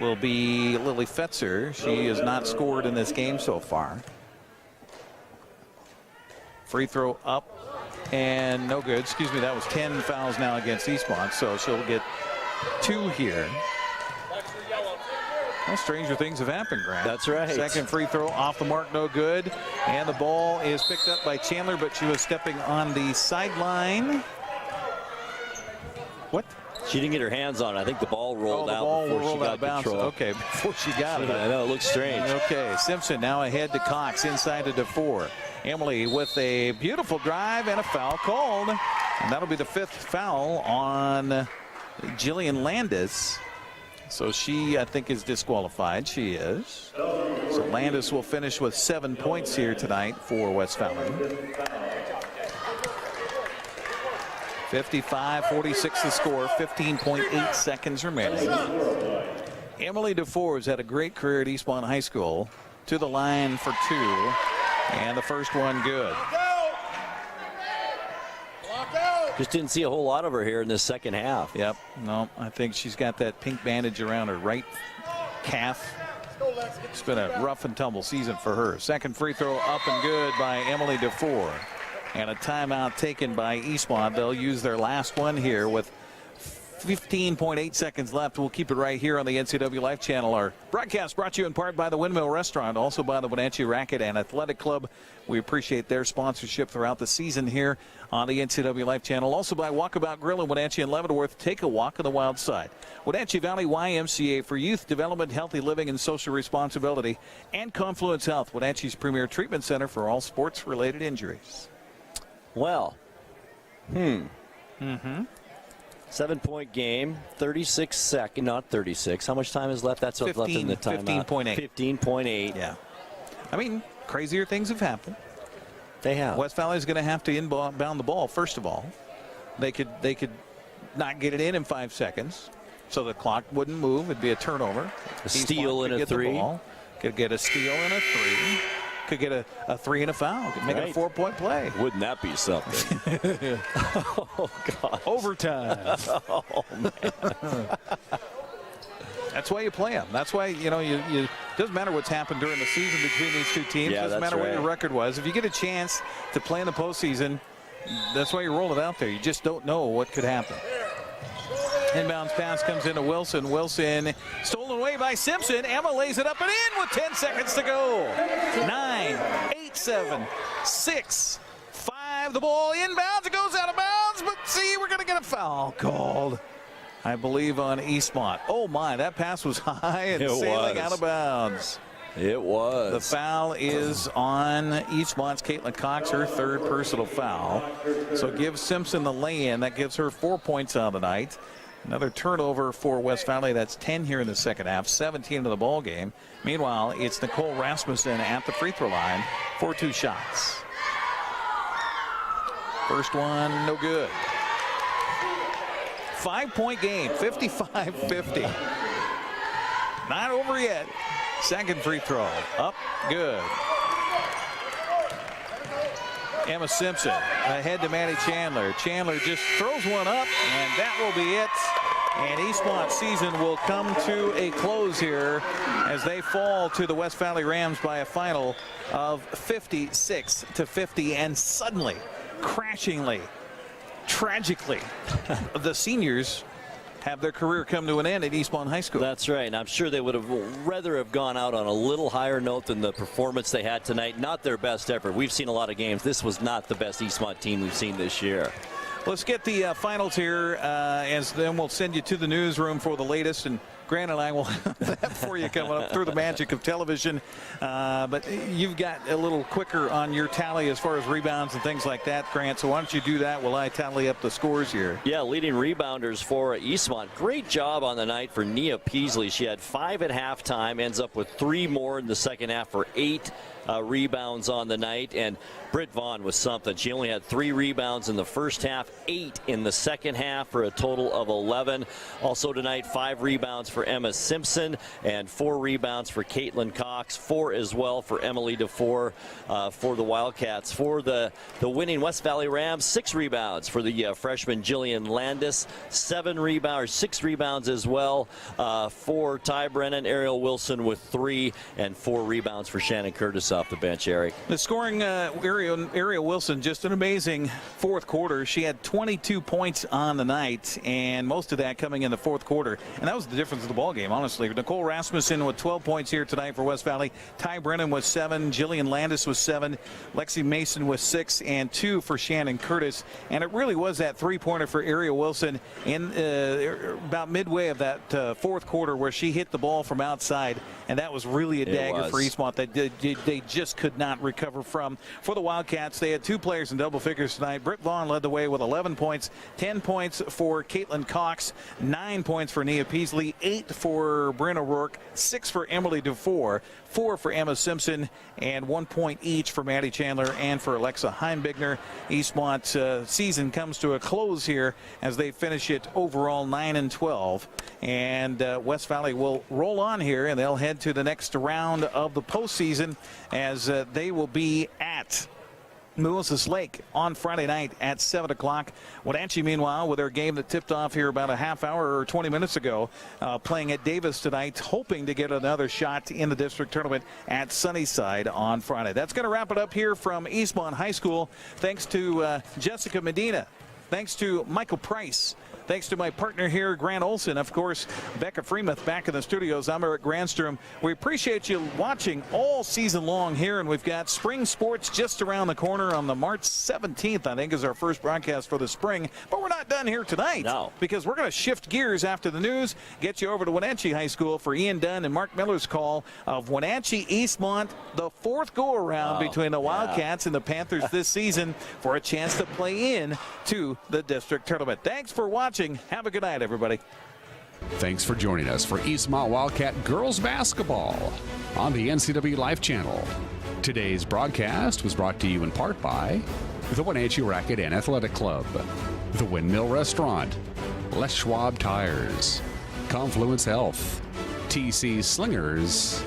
will be Lily Fetzer. She has not scored in this game so far. Free throw up and no good. Excuse me, that was 10 fouls now against Eastmont, so she'll get 2 here. Well, stranger things have happened, Grant. That's right. Second free throw off the mark, no good. And the ball is picked up by Chandler, but she was stepping on the sideline. What? She didn't get her hands on it. I think the ball rolled out before she got control. Okay, before she got it. I know, it looks strange. Okay, Simpson now ahead to Cox, inside to DeFore. Emily with a beautiful drive and a foul called. And that'll be the 5th foul on Jillian Landis. So she, I think, is disqualified. She is. So Landis will finish with 7 points here tonight for West Valley. 55-46 the score, 15.8 seconds remaining. Emily DeFore has had a great career at Eastmont High School. To the line for 2, and the first one good. Just didn't see a whole lot of her here in this second half. Yep, no, I think she's got that pink bandage around her right calf. It's been a rough and tumble season for her. Second free throw up and good by Emily DeFore. And a timeout taken by Eastmont. They'll use their last one here with 15.8 seconds left. We'll keep it right here on the NCW Life Channel. Our broadcast brought to you in part by the Windmill Restaurant, also by the Wenatchee Racquet and Athletic Club. We appreciate their sponsorship throughout the season here on the NCW Life Channel. Also by Walkabout Grill in Wenatchee and Leavenworth. Take a walk on the wild side. Wenatchee Valley YMCA for youth development, healthy living, and social responsibility. And Confluence Health, Wenatchee's premier treatment center for all sports-related injuries. Well, 7-point game, 36 seconds, not 36. How much time is left? That's what's left in the timeout. 15.8. 15.8. Yeah. I mean, crazier things have happened. They have. West Valley's going to have to inbound the ball, first of all. They could not get it in 5 seconds, so the clock wouldn't move. It'd be a turnover. A steal and a 3. Could get a steal and a 3. Could get a 3 and a foul. Could make it a 4-point play. Wouldn't that be something? Oh, God. Overtime. Oh, man. That's why you play them. That's why, it doesn't matter what's happened during the season between these two teams. Yeah, doesn't matter what your record was. If you get a chance to play in the postseason, that's why you roll it out there. You just don't know what could happen. Inbounds pass comes into Wilson. Wilson stolen away by Simpson. Emma lays it up and in with 10 seconds to go. 9, 8, 7, 6, 5. The ball inbounds. It goes out of bounds. But see, we're going to get a foul called, I believe, on Eastmont. Oh, my. That pass was high and sailing out of bounds. It was. The foul is on Eastmont's Caitlin Cox, her third personal foul. So gives Simpson the lay-in. That gives her 4 points on the night. Another turnover for West Valley. That's 10 here in the second half, 17 of the ball game. Meanwhile, it's Nicole Rasmussen at the free throw line for 2 shots. First one, no good. 5-point game, 55-50. Not over yet. Second free throw, up, good. Emma Simpson ahead to Maddie Chandler. Chandler just throws one up, and that will be it. And Eastmont's season will come to a close here as they fall to the West Valley Rams by a final of 56-50. And suddenly, crashingly, tragically, the seniors have their career come to an end at Eastmont High School. That's right, and I'm sure they would have rather have gone out on a little higher note than the performance they had tonight. Not their best effort. We've seen a lot of games. This was not the best Eastmont team we've seen this year. Let's get the finals here, as then we'll send you to the newsroom for the latest. And Grant and I will have that for you coming up through the magic of television. But you've got a little quicker on your tally as far as rebounds and things like that, Grant. So why don't you do that while I tally up the scores here? Yeah, leading rebounders for Eastmont. Great job on the night for Nia Peasley. She had 5 at halftime, ends up with 3 more in the second half for 8 rebounds on the night. And Britt Vaughn was something. She only had 3 rebounds in the first half, 8 in the second half for a total of 11. Also tonight, 5 rebounds for Emma Simpson and 4 rebounds for Caitlin Cox, 4 as well for Emily DeFore for the Wildcats. For the winning West Valley Rams, 6 rebounds for the freshman Jillian Landis, 6 rebounds as well for Ty Brennan. Ariel Wilson with 3 and 4 rebounds for Shannon Curtis off the bench, Eric. The scoring, Ariel Wilson, just an amazing fourth quarter. She had 22 points on the night, and most of that coming in the fourth quarter. And that was the difference of the ball game, honestly. Nicole Rasmussen with 12 points here tonight for West Valley. Ty Brennan was 7. Jillian Landis was 7. Lexi Mason was 6, and 2 for Shannon Curtis. And it really was that three-pointer for Ariel Wilson in about midway of that fourth quarter where she hit the ball from outside, and that was really a dagger for Eastmont that they just could not recover from. For the Wildcats, they had 2 players in double figures tonight. Britt Vaughn led the way with 11 points, 10 points for Caitlin Cox, 9 points for Nia Peasley, 8 for Bryn O'Rourke, 6 for Emily DeFore, 4 for Emma Simpson, and 1 point each for Maddie Chandler and for Alexa Heimbigner. Eastmont's season comes to a close here as they finish it overall 9-12. And West Valley will roll on here, and they'll head to the next round of the postseason as they will be at Moses Lake on Friday night at 7 o'clock. Wenatchee, meanwhile, with their game that tipped off here about a half hour or 20 minutes ago, playing at Davis tonight, hoping to get another shot in the district tournament at Sunnyside on Friday. That's going to wrap it up here from Eastmont High School. Thanks to Jessica Medina. Thanks to Michael Price. Thanks to my partner here, Grant Olson. Of course, Becca Freemuth back in the studios. I'm Eric Grandstrom. We appreciate you watching all season long here, and we've got spring sports just around the corner on the March 17th, I think, is our first broadcast for the spring. But we're not done here tonight. No. Because we're going to shift gears after the news, get you over to Wenatchee High School for Ian Dunn and Mark Miller's call of Wenatchee Eastmont, the 4th go-around between the Wildcats and the Panthers this season for a chance to play in to the district tournament. Thanks for watching. Have a good night, everybody. Thanks for joining us for Eastmont Wildcat girls basketball on the NCW Life Channel. Today's broadcast was brought to you in part by the Wenatchee Racket and Athletic Club, the Windmill Restaurant, Les Schwab Tires, Confluence Health, TC Slingers,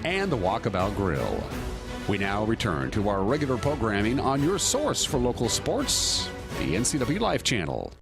and the Walkabout Grill. We now return to our regular programming on your source for local sports, the NCW Life Channel.